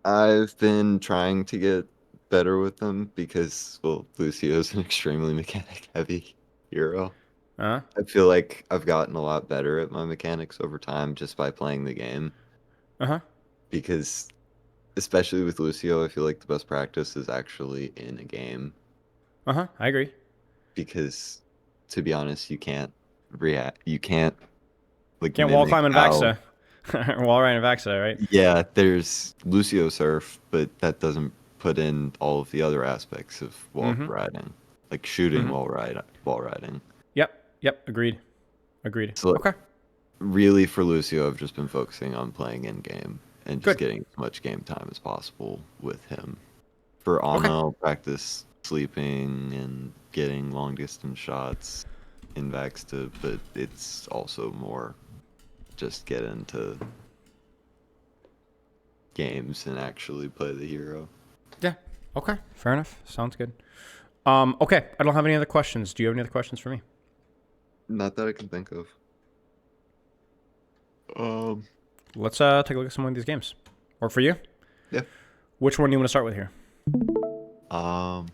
[SPEAKER 1] I've been trying to get better with them because, well, Lucio's an extremely mechanic heavy hero.
[SPEAKER 2] Uh
[SPEAKER 1] I feel like I've gotten a lot better at my mechanics over time just by playing the game.
[SPEAKER 2] huh.
[SPEAKER 1] Because, especially with Lucio, I feel like the best practice is actually in a game.
[SPEAKER 2] Uh huh. I agree.
[SPEAKER 1] Because, to be honest, you can't like
[SPEAKER 2] Can't wall
[SPEAKER 1] mimic
[SPEAKER 2] climb in
[SPEAKER 1] how.
[SPEAKER 2] Vaxa. Wall ride in Vaxa, right?
[SPEAKER 1] Yeah, there's Lucio Surf, but that doesn't put in all of the other aspects of wall
[SPEAKER 2] Mm-hmm.
[SPEAKER 1] riding, like shooting
[SPEAKER 2] Mm-hmm.
[SPEAKER 1] wall riding.
[SPEAKER 2] Yep. Yep. Agreed. Agreed.
[SPEAKER 1] So
[SPEAKER 2] Okay.
[SPEAKER 1] really for Lucio, I've just been focusing on playing in game and just
[SPEAKER 2] Good.
[SPEAKER 1] getting as much game time as possible with him. For Ana,
[SPEAKER 2] Okay.
[SPEAKER 1] I'll practice sleeping and getting long distance shots in Vaxta, but it's also more just get into games and actually play the hero.
[SPEAKER 2] Yeah. Okay. Fair enough. Sounds good. Okay. I don't have any other questions. Do you have any other questions for me?
[SPEAKER 1] Not that I can think of. Um,
[SPEAKER 2] Let's take a look at some of these games. Work for you?
[SPEAKER 1] yeah.
[SPEAKER 2] Which one do you want to start with here?
[SPEAKER 1] Um,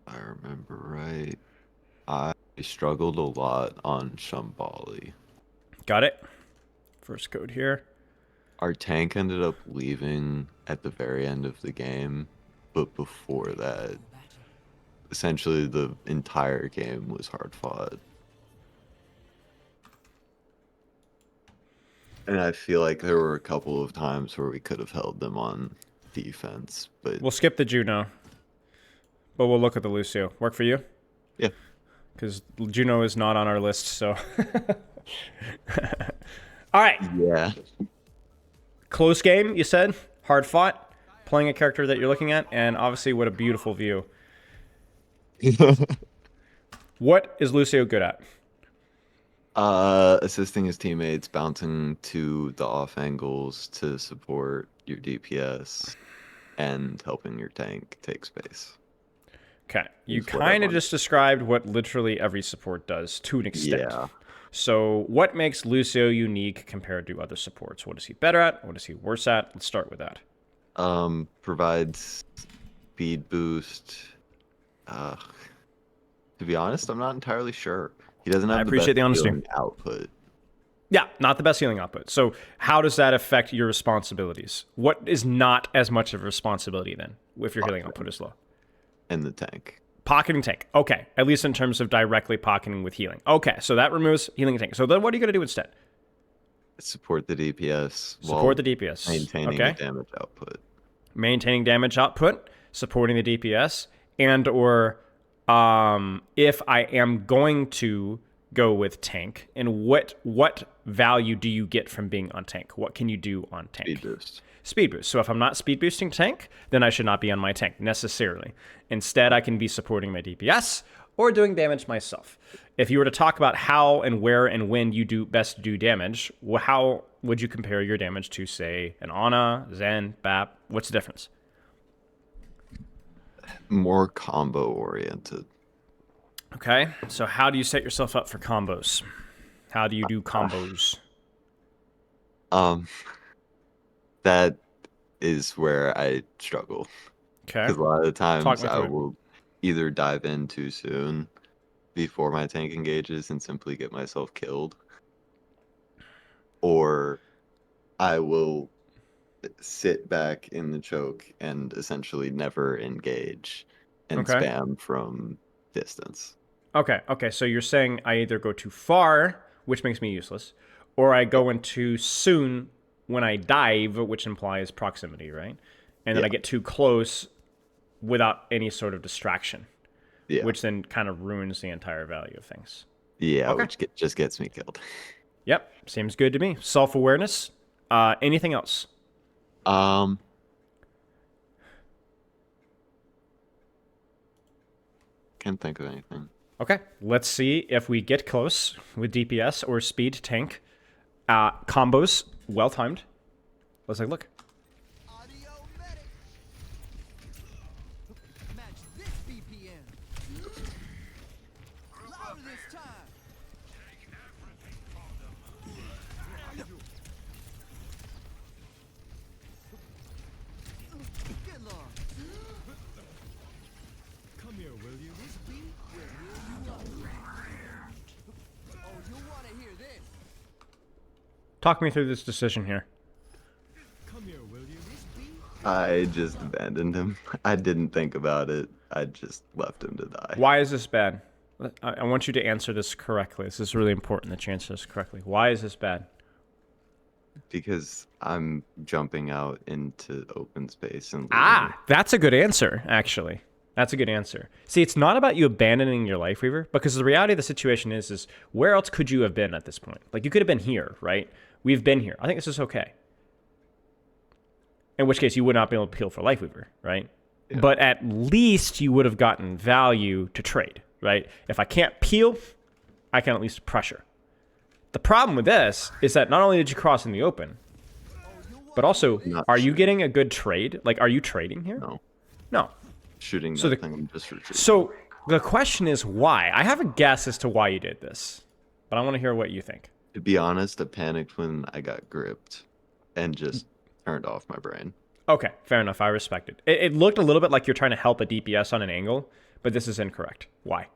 [SPEAKER 1] I remember right. I struggled a lot on Shambali.
[SPEAKER 2] Got it. First code here.
[SPEAKER 1] Our tank ended up leaving at the very end of the game, but before that, essentially the entire game was hard fought. And I feel like there were a couple of times where we could have held them on defense, but
[SPEAKER 2] We'll skip the Juno, but we'll look at the Lucio. Work for you?
[SPEAKER 1] yeah.
[SPEAKER 2] Because Juno is not on our list, so. All right.
[SPEAKER 1] Yeah.
[SPEAKER 2] Close game, you said. Hard fought. Playing a character that you're looking at, and obviously, what a beautiful view. What is Lucio good at?
[SPEAKER 1] Assisting his teammates, bouncing to the off angles to support your DPS, and helping your tank take space.
[SPEAKER 2] Okay. You
[SPEAKER 1] Is what I
[SPEAKER 2] kind of
[SPEAKER 1] want.
[SPEAKER 2] just described what literally every support does to an extent.
[SPEAKER 1] Yeah.
[SPEAKER 2] So, what makes Lucio unique compared to other supports? What is he better at? What is he worse at? Let's start with that.
[SPEAKER 1] Provides speed boost. Uh, to be honest, I'm not entirely sure. He doesn't
[SPEAKER 2] I
[SPEAKER 1] have the best
[SPEAKER 2] appreciate the honesty.
[SPEAKER 1] healing output.
[SPEAKER 2] Yeah, not the best healing output. So, how does that affect your responsibilities? What is not as much of a responsibility then, if your healing output is low?
[SPEAKER 1] In the tank.
[SPEAKER 2] Pocketing tank. Okay, at least in terms of directly pocketing with healing. Okay, so that removes healing tank. So then, what are you going to do instead?
[SPEAKER 1] Support the DPS
[SPEAKER 2] Support
[SPEAKER 1] while
[SPEAKER 2] the DPS.
[SPEAKER 1] maintaining a
[SPEAKER 2] Okay,
[SPEAKER 1] damage output.
[SPEAKER 2] maintaining damage output, supporting the DPS, and or if I am going to go with tank, and what value do you get from being on tank? What can you do on tank?
[SPEAKER 1] Speed boost.
[SPEAKER 2] Speed boost. So if I'm not speed boosting tank, then I should not be on my tank necessarily. Instead, I can be supporting my DPS or doing damage myself. If you were to talk about how and where and when you do best do damage, how would you compare your damage to, say, an Ana, Zen, Bap? What's the difference?
[SPEAKER 1] More combo oriented.
[SPEAKER 2] Okay, so how do you set yourself up for combos? How do you do combos?
[SPEAKER 1] Um, that is where I struggle.
[SPEAKER 2] Okay,
[SPEAKER 1] Because a lot of the
[SPEAKER 2] talk
[SPEAKER 1] times
[SPEAKER 2] me
[SPEAKER 1] I
[SPEAKER 2] through it.
[SPEAKER 1] will either dive in too soon before my tank engages and simply get myself killed, or I will sit back in the choke and essentially never engage and
[SPEAKER 2] Okay.
[SPEAKER 1] spam from distance.
[SPEAKER 2] Okay. Okay. So you're saying I either go too far, which makes me useless, or I go in too soon when I dive, which implies proximity, right? And then
[SPEAKER 1] Yeah,
[SPEAKER 2] I get too close without any sort of distraction,
[SPEAKER 1] yeah,
[SPEAKER 2] which then kind of ruins the entire value of things.
[SPEAKER 1] yeah,
[SPEAKER 2] Okay.
[SPEAKER 1] which just gets me killed.
[SPEAKER 2] Yep. Seems good to me. Self awareness. Anything else?
[SPEAKER 1] Um, can't think of anything.
[SPEAKER 2] Okay. Let's see if we get close with DPS or speed tank. Combos, well timed. Let's take a look.
[SPEAKER 3] Audio medic. Match this BPM. Louder this time. Good lord. Come here, will you? This beat will heal you up. Oh, you'll want to hear this.
[SPEAKER 2] Talk me through this decision here.
[SPEAKER 3] Come here, will you? This beat.
[SPEAKER 1] I just abandoned him. I didn't think about it. I just left him to die.
[SPEAKER 2] Why is this bad? I want you to answer this correctly. This is really important that you answer this correctly. Why is this bad?
[SPEAKER 1] Because I'm jumping out into open space and leaving.
[SPEAKER 2] Ah, that's a good answer, actually. That's a good answer. See, it's not about you abandoning your life weaver, because the reality of the situation is where else could you have been at this point? Like, you could have been here, right? We've been here. I think this is okay. In which case, you would not be able to appeal for life weaver, right?
[SPEAKER 1] Yeah.
[SPEAKER 2] But at least you would have gotten value to trade, right? If I can't peel, I can at least pressure. The problem with this is that not only did you cross in the open, but also,
[SPEAKER 1] Not
[SPEAKER 2] are you
[SPEAKER 1] shooting.
[SPEAKER 2] getting a good trade? Like, are you trading here?
[SPEAKER 1] No,
[SPEAKER 2] No.
[SPEAKER 1] shooting
[SPEAKER 2] So the-
[SPEAKER 1] nothing. I'm just retreating.
[SPEAKER 2] So the question is why? I have a guess as to why you did this, but I want to hear what you think.
[SPEAKER 1] To be honest, I panicked when I got gripped and just turned off my brain.
[SPEAKER 2] Okay, fair enough. I respect it. It looked a little bit like you're trying to help a DPS on an angle, but this is incorrect. Why?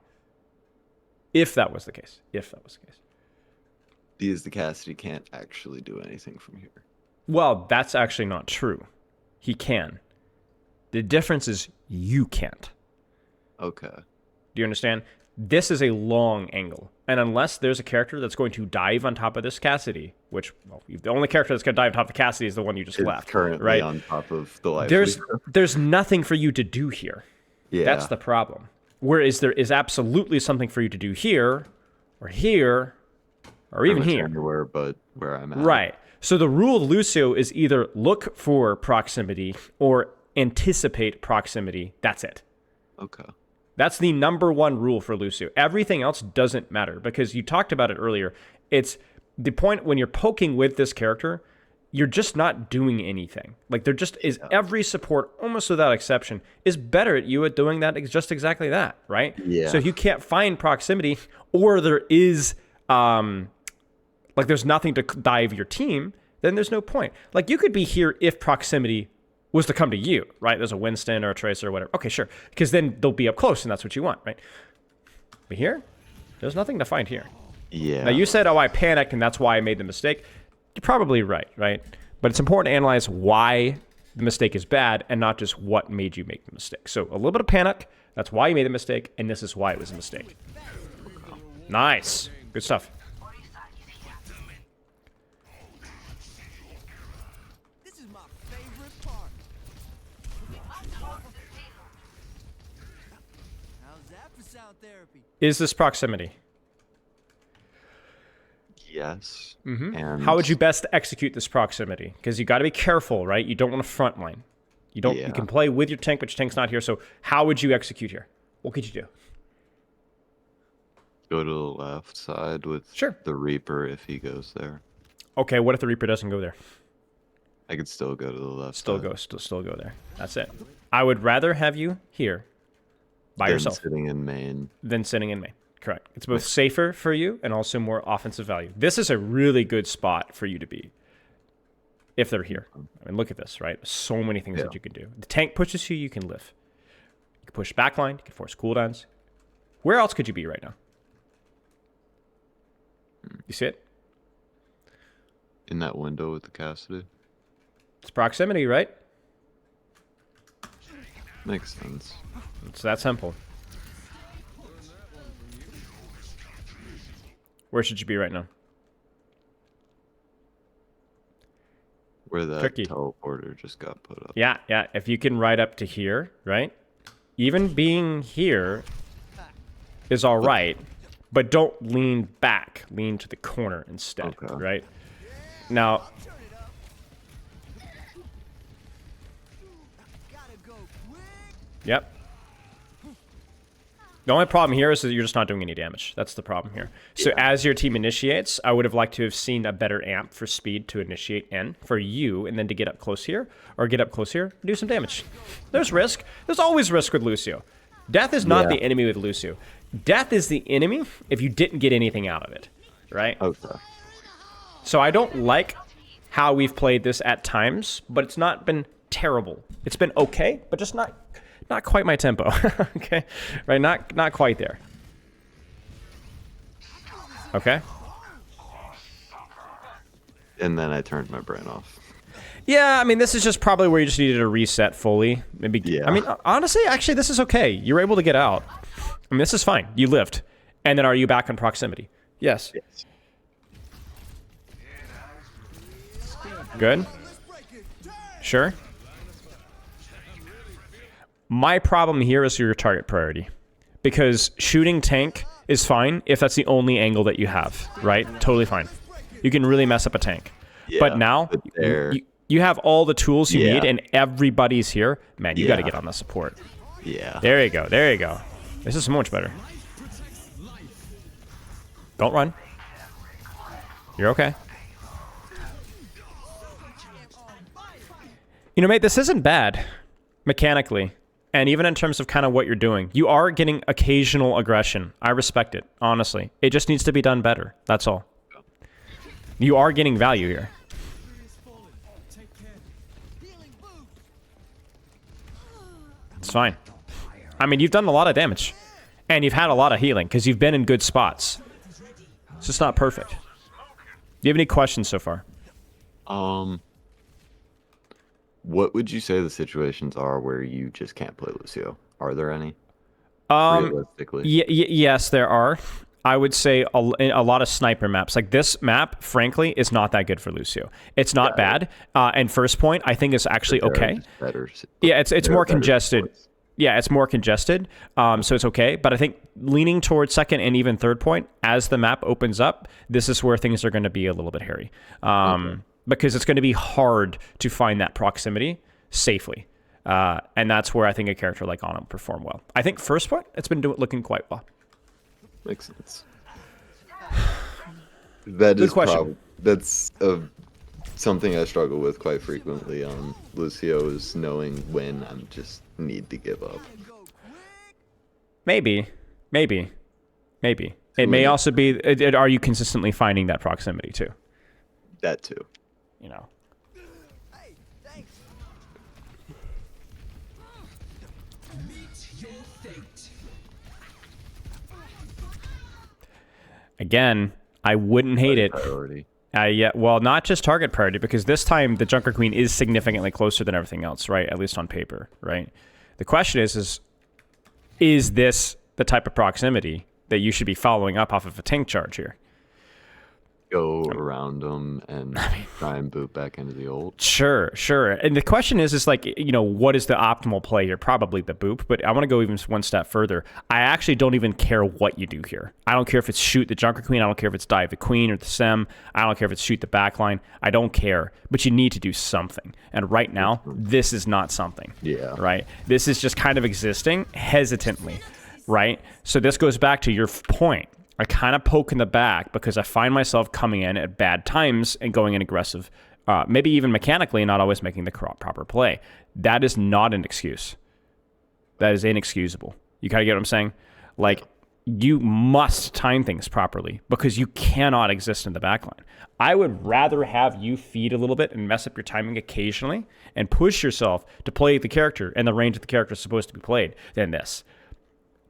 [SPEAKER 2] If that was the case. If that was the case.
[SPEAKER 1] Because the Cassidy can't actually do anything from here.
[SPEAKER 2] Well, that's actually not true. He can. The difference is you can't.
[SPEAKER 1] Okay.
[SPEAKER 2] Do you understand? This is a long angle. And unless there's a character that's going to dive on top of this Cassidy, which, well, the only character that's going to dive on top of Cassidy is the one you just
[SPEAKER 1] It's
[SPEAKER 2] left.
[SPEAKER 1] currently
[SPEAKER 2] right?
[SPEAKER 1] on top of the life.
[SPEAKER 2] There's nothing for you to do here.
[SPEAKER 1] Yeah.
[SPEAKER 2] That's the problem. Whereas there is absolutely something for you to do here, or even
[SPEAKER 1] pretty much
[SPEAKER 2] here.
[SPEAKER 1] anywhere but where I'm at.
[SPEAKER 2] Right. So the rule of Lucio is either look for proximity or anticipate proximity. That's it.
[SPEAKER 1] Okay.
[SPEAKER 2] That's the number one rule for Lucio. Everything else doesn't matter because you talked about it earlier. It's the point when you're poking with this character, you're just not doing anything. Like there just is every support, almost without exception, is better at you at doing that, just exactly that, right?
[SPEAKER 1] Yeah.
[SPEAKER 2] So if you can't find proximity or there is like there's nothing to dive your team, then there's no point. Like you could be here if proximity was to come to you, right? There's a Winston or a Tracer or whatever. Okay, sure. Because then they'll be up close and that's what you want, right? But here, there's nothing to find here.
[SPEAKER 1] Yeah.
[SPEAKER 2] Now you said, oh, I panicked and that's why I made the mistake. You're probably right? But it's important to analyze why the mistake is bad and not just what made you make the mistake. So a little bit of panic, that's why you made the mistake, and this is why it was a mistake. Nice. Good stuff.
[SPEAKER 3] This is my favorite part. How's that for sound therapy?
[SPEAKER 2] Is this proximity?
[SPEAKER 1] Yes.
[SPEAKER 2] Mm-hmm.
[SPEAKER 1] And
[SPEAKER 2] How would you best execute this proximity? Because you got to be careful, right? You don't want to frontline. You don't.
[SPEAKER 1] Yeah.
[SPEAKER 2] You can play with your tank, but your tank's not here. So how would you execute here? What could you do?
[SPEAKER 1] go to the left side with
[SPEAKER 2] Sure.
[SPEAKER 1] the Reaper if he goes there?
[SPEAKER 2] Okay, what if the Reaper doesn't go there?
[SPEAKER 1] I could still go to the left
[SPEAKER 2] Still
[SPEAKER 1] side.
[SPEAKER 2] go. Still go there. That's it. I would rather have you here by
[SPEAKER 1] Than
[SPEAKER 2] yourself
[SPEAKER 1] sitting in main.
[SPEAKER 2] than sitting in main. Correct. It's both safer for you and also more offensive value. This is a really good spot for you to be if they're here. I mean, look at this, right? So many things that you can do. The tank pushes you, you can live. You can push backline, you can force cooldowns. Where else could you be right now? You see it?
[SPEAKER 1] In that window with the Cassidy?
[SPEAKER 2] It's proximity, right?
[SPEAKER 1] Makes sense.
[SPEAKER 2] It's that simple. Where should you be right now?
[SPEAKER 1] Where that
[SPEAKER 2] Tricky.
[SPEAKER 1] teleporter just got put up.
[SPEAKER 2] Yeah, yeah. If you can ride up to here, right? Even being here is all right, but don't lean back. Lean to the corner instead,
[SPEAKER 1] Okay.
[SPEAKER 2] right? Now,
[SPEAKER 3] Turn it up. Gotta go quick.
[SPEAKER 2] yep. The only problem here is that you're just not doing any damage. That's the problem here. So
[SPEAKER 1] Yeah.
[SPEAKER 2] as your team initiates, I would have liked to have seen a better amp for speed to initiate in for you, and then to get up close here, or get up close here, and do some damage. There's risk. There's always risk with Lucio. Death is not
[SPEAKER 1] Yeah.
[SPEAKER 2] the enemy with Lucio. Death is the enemy if you didn't get anything out of it, right?
[SPEAKER 1] Okay.
[SPEAKER 2] So I don't like how we've played this at times, but it's not been terrible. It's been okay, but just not quite my tempo. Okay, right? Not quite there. Okay.
[SPEAKER 1] And then I turned my brain off.
[SPEAKER 2] Yeah, I mean, this is just probably where you just needed a reset fully. Maybe.
[SPEAKER 1] Yeah.
[SPEAKER 2] I mean, honestly, actually, this is okay. You were able to get out. I mean, this is fine. You lived, and then are you back in proximity? Yes.
[SPEAKER 1] Yes.
[SPEAKER 2] Good.
[SPEAKER 3] Let's break it. Damn.
[SPEAKER 2] Sure. My problem here is your target priority. Because shooting tank is fine if that's the only angle that you have, right? Totally fine. You can really mess up a tank. But
[SPEAKER 1] Yeah,
[SPEAKER 2] now,
[SPEAKER 1] but there-
[SPEAKER 2] you have all the tools you
[SPEAKER 1] Yeah.
[SPEAKER 2] need, and everybody's here. Man, you got to
[SPEAKER 1] Yeah.
[SPEAKER 2] get on the support.
[SPEAKER 1] Yeah.
[SPEAKER 2] There you go. There you go. This is so much better. Don't run. You're okay. You know, mate, this isn't bad mechanically. And even in terms of kind of what you're doing, you are getting occasional aggression. I respect it, honestly. It just needs to be done better. That's all. You are getting value here.
[SPEAKER 3] Healing boost.
[SPEAKER 2] It's fine. I mean, you've done a lot of damage. And you've had a lot of healing because you've been in good spots. It's just not perfect. Do you have any questions so far?
[SPEAKER 1] What would you say the situations are where you just can't play Lucio? Are there any? Realistically.
[SPEAKER 2] Yes, there are. I would say a lot of sniper maps. Like this map, frankly, is not that good for Lucio. It's not bad. And first point, I think is actually
[SPEAKER 1] There are
[SPEAKER 2] okay.
[SPEAKER 1] just better,
[SPEAKER 2] Yeah, it's
[SPEAKER 1] there are
[SPEAKER 2] more
[SPEAKER 1] better
[SPEAKER 2] congested.
[SPEAKER 1] supports.
[SPEAKER 2] Yeah, it's more congested, so it's okay. But I think leaning towards second and even third point, as the map opens up, this is where things are going to be a little bit hairy. Because it's going to be hard to find that proximity safely. And that's where I think a character like Ana will perform well. I think first point, it's been looking quite well.
[SPEAKER 1] Makes sense. That
[SPEAKER 2] Good
[SPEAKER 1] is
[SPEAKER 2] question.
[SPEAKER 1] that's something I struggle with quite frequently on Lucio is knowing when I just need to give up.
[SPEAKER 3] Go quick.
[SPEAKER 2] Maybe. It may
[SPEAKER 1] Yeah.
[SPEAKER 2] also be, are you consistently finding that proximity too?
[SPEAKER 1] That too.
[SPEAKER 2] You know.
[SPEAKER 3] Hey, thanks.
[SPEAKER 2] Again, I wouldn't hate it.
[SPEAKER 1] Priority.
[SPEAKER 2] Yeah, well, not just target priority, because this time the Junker Queen is significantly closer than everything else, right? At least on paper, right? The question is this the type of proximity that you should be following up off of a tank charge here?
[SPEAKER 1] Go around them and try and boot back into the old.
[SPEAKER 2] Sure. And the question is like, you know, what is the optimal play here? Probably the boop, but I want to go even one step further. I actually don't even care what you do here. I don't care if it's shoot the Junker Queen. I don't care if it's dive the Queen or the Sem. I don't care if it's shoot the backline. I don't care, but you need to do something. And right now, this is not something.
[SPEAKER 1] Yeah.
[SPEAKER 2] Right? This is just kind of existing hesitantly, right? So this goes back to your point. I kind of poke in the back because I find myself coming in at bad times and going in aggressive, maybe even mechanically, not always making the proper play. That is not an excuse. That is inexcusable. You kind of get what I'm saying? Like, you must time things properly because you cannot exist in the backline. I would rather have you feed a little bit and mess up your timing occasionally and push yourself to play the character and the range that the character is supposed to be played than this.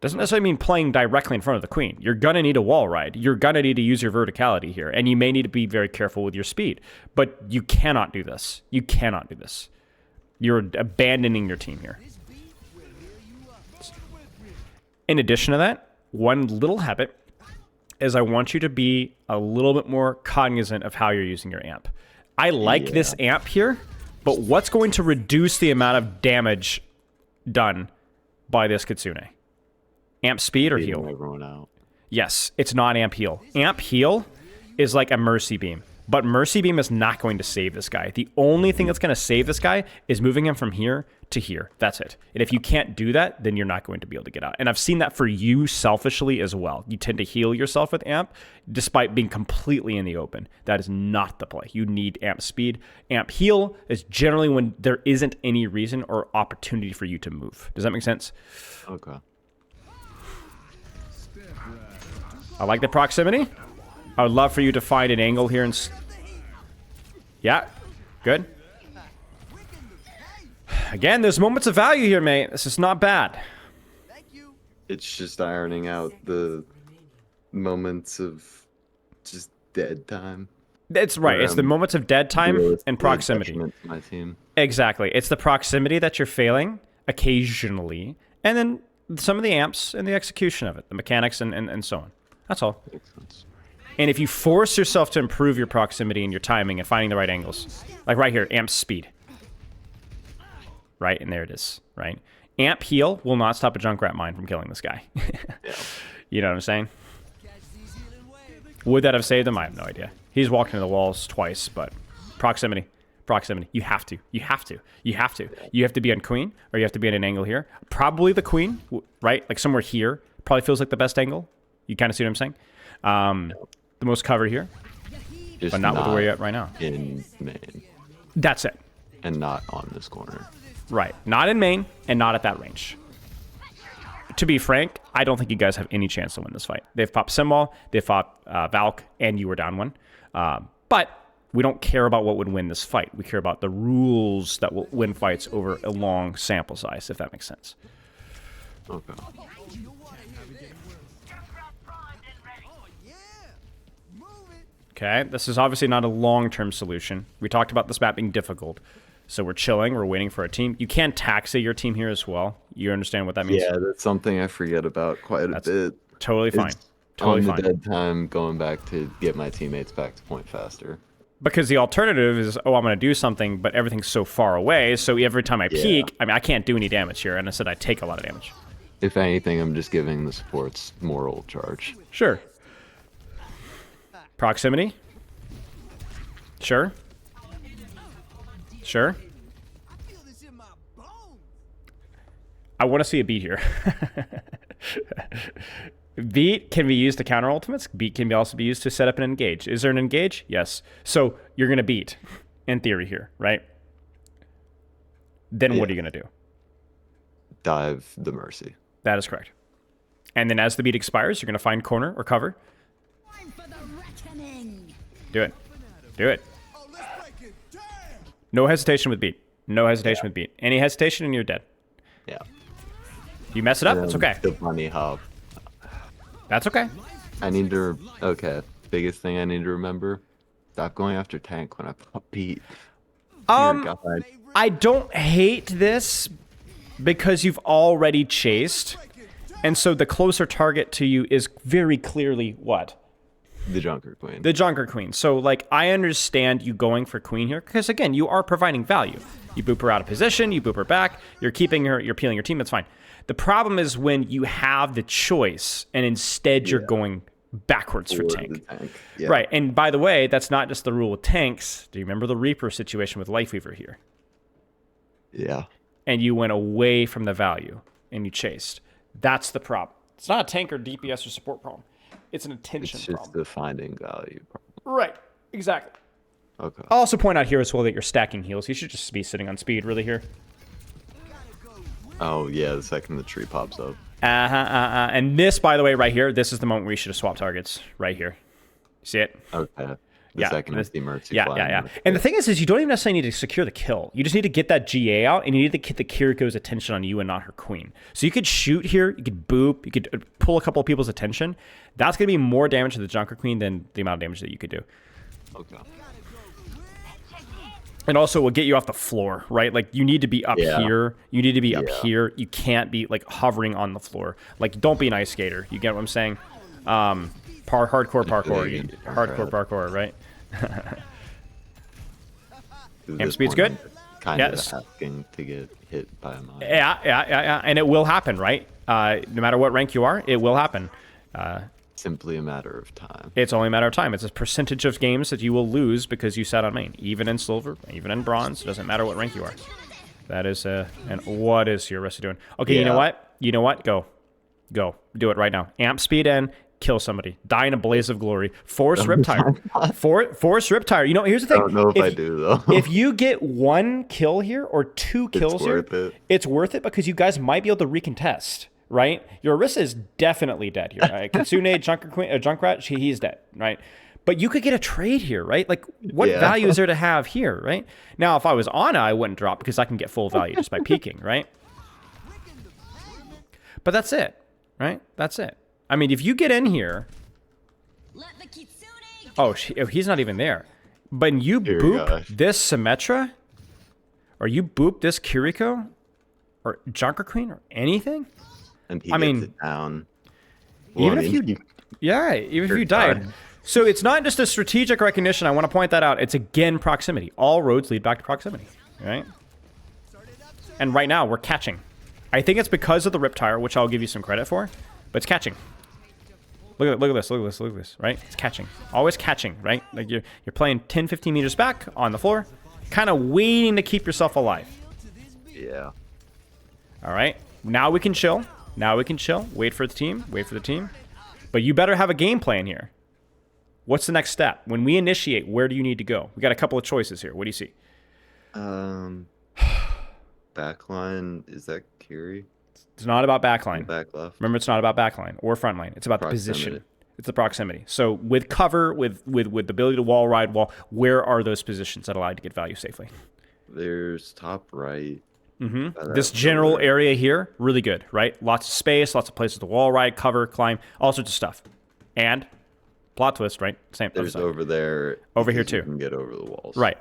[SPEAKER 2] Doesn't necessarily mean playing directly in front of the queen. You're going to need a wall ride. You're going to need to use your verticality here. And you may need to be very careful with your speed. But you cannot do this. You cannot do this. You're abandoning your team here.
[SPEAKER 3] This beat will heal you up.
[SPEAKER 2] In addition to that, one little habit is I want you to be a little bit more cognizant of how you're using your amp. I like this amp here, but what's going to reduce the amount of damage done by this Kitsune? Amp speed or
[SPEAKER 1] Beating
[SPEAKER 2] heal?
[SPEAKER 1] everyone out.
[SPEAKER 2] Yes, it's not amp heal. Amp heal is like a mercy beam, but mercy beam is not going to save this guy. The only thing that's going to save this guy is moving him from here to here. That's it. And if you can't do that, then you're not going to be able to get out. And I've seen that for you selfishly as well. You tend to heal yourself with amp despite being completely in the open. That is not the play. You need amp speed. Amp heal is generally when there isn't any reason or opportunity for you to move. Does that make sense?
[SPEAKER 1] Okay.
[SPEAKER 2] I like the proximity. I would love for you to find an angle here and... Yeah, good. Again, there's moments of value here, mate. This is not bad.
[SPEAKER 3] Thank you.
[SPEAKER 1] It's just ironing out the moments of just dead time.
[SPEAKER 2] That's right. It's the moments of dead time and proximity.
[SPEAKER 1] detriment to my team.
[SPEAKER 2] Exactly. It's the proximity that you're failing occasionally, and then some of the amps and the execution of it, the mechanics and so on. That's all.
[SPEAKER 1] Makes sense.
[SPEAKER 2] And if you force yourself to improve your proximity and your timing and finding the right angles, like right here, amp speed. Right, and there it is, right? Amp heal will not stop a Junkrat mine from killing this guy.
[SPEAKER 1] Yeah.
[SPEAKER 2] You know what I'm saying?
[SPEAKER 3] Catch these healing waves.
[SPEAKER 2] Would that have saved him? I have no idea. He's walked into the walls twice, but proximity. Proximity. You have to. You have to. You have to. You have to be on queen, or you have to be at an angle here. Probably the queen, right? Like somewhere here. Probably feels like the best angle. You kind of see what I'm saying? The most cover here,
[SPEAKER 1] Just
[SPEAKER 2] but not with where you're at right now.
[SPEAKER 1] in main
[SPEAKER 2] That's it.
[SPEAKER 1] and not on this corner.
[SPEAKER 2] Right. Not in main and not at that range. To be frank, I don't think you guys have any chance to win this fight. They've popped Symbol, they've fought Valk, and you were down one. But we don't care about what would win this fight. We care about the rules that will win fights over a long sample size, if that makes sense.
[SPEAKER 1] Okay.
[SPEAKER 2] Okay, this is obviously not a long-term solution. We talked about this map being difficult. So we're chilling, we're waiting for a team. You can taxa your team here as well. You understand what that means?
[SPEAKER 1] Yeah, that's something I forget about quite a bit.
[SPEAKER 2] Totally fine.
[SPEAKER 1] It's
[SPEAKER 2] Totally
[SPEAKER 1] on the
[SPEAKER 2] fine.
[SPEAKER 1] dead time going back to get my teammates back to point faster.
[SPEAKER 2] Because the alternative is, oh, I'm going to do something, but everything's so far away, so every time I peek, I mean, I can't do any damage here, and instead I take a lot of damage.
[SPEAKER 1] If anything, I'm just giving the supports moral charge.
[SPEAKER 2] Sure. Proximity? Sure. Sure.
[SPEAKER 3] I feel this in my bones.
[SPEAKER 2] I want to see a beat here. Beat can be used to counter ultimates. Beat can also be used to set up an engage. Is there an engage? Yes. So you're going to beat, in theory here, right? Then what are you going to do?
[SPEAKER 1] Dive the mercy.
[SPEAKER 2] That is correct. And then as the beat expires, you're going to find corner or cover. Do it. Do it.
[SPEAKER 3] Oh, let's break it. Damn.
[SPEAKER 2] No hesitation with beat. No hesitation with beat. Any hesitation and you're dead.
[SPEAKER 1] Yeah.
[SPEAKER 2] You mess it up, it's okay.
[SPEAKER 1] The bunny hop.
[SPEAKER 2] That's okay.
[SPEAKER 1] I need to. Okay. Biggest thing I need to remember: stop going after tank when I pop beat. Dear God.
[SPEAKER 2] I don't hate this because you've already chased. And so the closer target to you is very clearly what?
[SPEAKER 1] The Junker Queen.
[SPEAKER 2] The Junker Queen. So, like, I understand you going for Queen here because, again, you are providing value. You boop her out of position, you boop her back, you're keeping her, you're peeling your team, that's fine. The problem is when you have the choice and instead you're going backwards for tank.
[SPEAKER 1] Yeah.
[SPEAKER 2] Right, and by the way, that's not just the rule with tanks. Do you remember the Reaper situation with Lifeweaver here?
[SPEAKER 1] Yeah.
[SPEAKER 2] And you went away from the value and you chased. That's the problem. It's not a tank or DPS or support problem. It's an attention
[SPEAKER 1] It's just
[SPEAKER 2] problem.
[SPEAKER 1] the finding value problem.
[SPEAKER 2] Right, exactly.
[SPEAKER 1] Okay.
[SPEAKER 2] I'll also point out here as well that you're stacking heals. You should just be sitting on speed really here.
[SPEAKER 1] Oh yeah, the second the tree pops up.
[SPEAKER 2] And this, by the way, right here, this is the moment where you should have swapped targets. Right here. See it?
[SPEAKER 1] Okay. The second
[SPEAKER 2] this-
[SPEAKER 1] is the mercy.
[SPEAKER 2] Yeah. And the thing is you don't even necessarily need to secure the kill. You just need to get that GA out, and you need to get the Kiriko's attention on you and not her queen. So you could shoot here, you could boop, you could pull a couple of people's attention. That's going to be more damage to the Junker Queen than the amount of damage that you could do.
[SPEAKER 1] Okay.
[SPEAKER 2] And also will get you off the floor, right? Like you need to be up
[SPEAKER 1] Yeah.
[SPEAKER 2] here. You need to be up
[SPEAKER 1] Yeah.
[SPEAKER 2] here. You can't be like hovering on the floor. Like don't be an ice skater. You get what I'm saying? Hardcore parkour. Hardcore parkour, right?
[SPEAKER 1] This
[SPEAKER 2] speed's
[SPEAKER 1] one,
[SPEAKER 2] good?
[SPEAKER 1] Kind
[SPEAKER 2] Yes.
[SPEAKER 1] of asking to get hit by a mine.
[SPEAKER 2] Yeah. And it will happen, right? No matter what rank you are, it will happen.
[SPEAKER 1] Simply a matter of time.
[SPEAKER 2] It's only a matter of time. It's a percentage of games that you will lose because you sat on main. Even in silver, even in bronze, it doesn't matter what rank you are. That is, and what is your rest doing? Okay, you know
[SPEAKER 1] Yeah.
[SPEAKER 2] what? You know what? Go. Do it right now. Amp speed in, kill somebody. Die in a blaze of glory. Force Riptire. Force Riptire. You know, here's the
[SPEAKER 1] I
[SPEAKER 2] thing.
[SPEAKER 1] don't know if I do though.
[SPEAKER 2] If you get 1 kill here or 2 kills here,
[SPEAKER 1] worth it.
[SPEAKER 2] it's worth it because you guys might be able to recontest, right? Your Orisa is definitely dead here. Right? Kitsune, Junkrat, he's dead, right? But you could get a trade here, right? Like, what
[SPEAKER 1] Yeah.
[SPEAKER 2] value is there to have here, right? Now, if I was Ana, I wouldn't drop because I can get full value just by peeking, right? But that's it, right? That's it. I mean, if you get in here...
[SPEAKER 4] Let the Kitsune
[SPEAKER 2] Oh, he's not even there. But you
[SPEAKER 1] Dear
[SPEAKER 2] boop
[SPEAKER 1] gosh.
[SPEAKER 2] this Symmetra, or you boop this Kiriko, or Junker Queen, or anything,
[SPEAKER 1] And he
[SPEAKER 2] I
[SPEAKER 1] gets
[SPEAKER 2] mean,
[SPEAKER 1] it down.
[SPEAKER 2] even
[SPEAKER 1] Well,
[SPEAKER 2] if
[SPEAKER 1] I mean,
[SPEAKER 2] you, yeah, even if
[SPEAKER 1] You're
[SPEAKER 2] you died.
[SPEAKER 1] done.
[SPEAKER 2] So it's not just a strategic recognition. I want to point that out. It's again proximity. All roads lead back to proximity, right? And right now we're catching. I think it's because of the Riptire, which I'll give you some credit for, but it's catching. Look at this, right? It's catching. Always catching, right? Like you're playing 10, 15 meters back on the floor, kind of waiting to keep yourself alive.
[SPEAKER 1] Yeah.
[SPEAKER 2] All right? Now we can chill. Wait for the team. But you better have a game plan here. What's the next step? When we initiate, where do you need to go? We got a couple of choices here. What do you see?
[SPEAKER 1] Backline, is that Kiri?
[SPEAKER 2] It's not about backline.
[SPEAKER 1] Back left.
[SPEAKER 2] Remember, it's not about backline or frontline. It's about the position.
[SPEAKER 1] Proximity.
[SPEAKER 2] It's the proximity. So with cover, with the ability to wall ride, where are those positions that allow you to get value safely?
[SPEAKER 1] There's top right.
[SPEAKER 2] This general area here, really good, right? Lots of space, lots of places to wall ride, cover, climb, all sorts of stuff. And plot twist, right? Same. other
[SPEAKER 1] There's
[SPEAKER 2] side.
[SPEAKER 1] over there.
[SPEAKER 2] Over here
[SPEAKER 1] because you
[SPEAKER 2] too.
[SPEAKER 1] can get over the walls.
[SPEAKER 2] Right.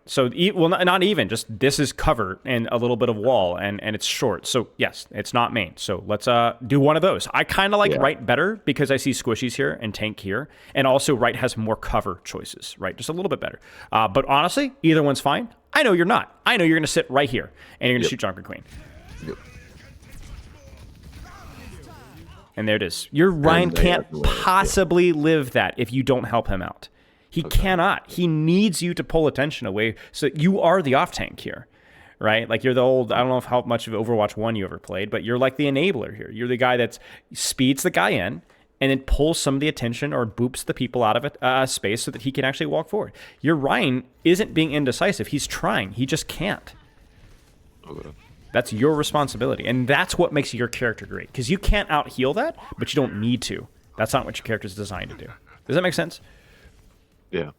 [SPEAKER 2] So, well, not even. Just this is cover and a little bit of wall, and it's short. So, yes, it's not main. So, let's do one of those. I kind of like right better because I see squishies here and tank here. And also, right has more cover choices, right? Just a little bit better. But honestly, either one's fine. I know you're not. I know you're going to sit right here, and you're going to shoot Junker Queen.
[SPEAKER 1] Yep.
[SPEAKER 2] And there it is. Your Ryan
[SPEAKER 1] they
[SPEAKER 2] can't
[SPEAKER 1] have the way, yeah.
[SPEAKER 2] possibly live that if you don't help him out. He cannot. He needs you to pull attention away. So you are the off tank here, right? Like you're the old, I don't know how much of Overwatch 1 you ever played, but you're like the enabler here. You're the guy that speeds the guy in and then pulls some of the attention or boops the people out of a space so that he can actually walk forward. Your Ryan isn't being indecisive. He's trying. He just can't.
[SPEAKER 1] Okay.
[SPEAKER 2] That's your responsibility. And that's what makes your character great. Because you can't out-heal that, but you don't need to. That's not what your character is designed to do. Does that make sense?
[SPEAKER 1] Yeah.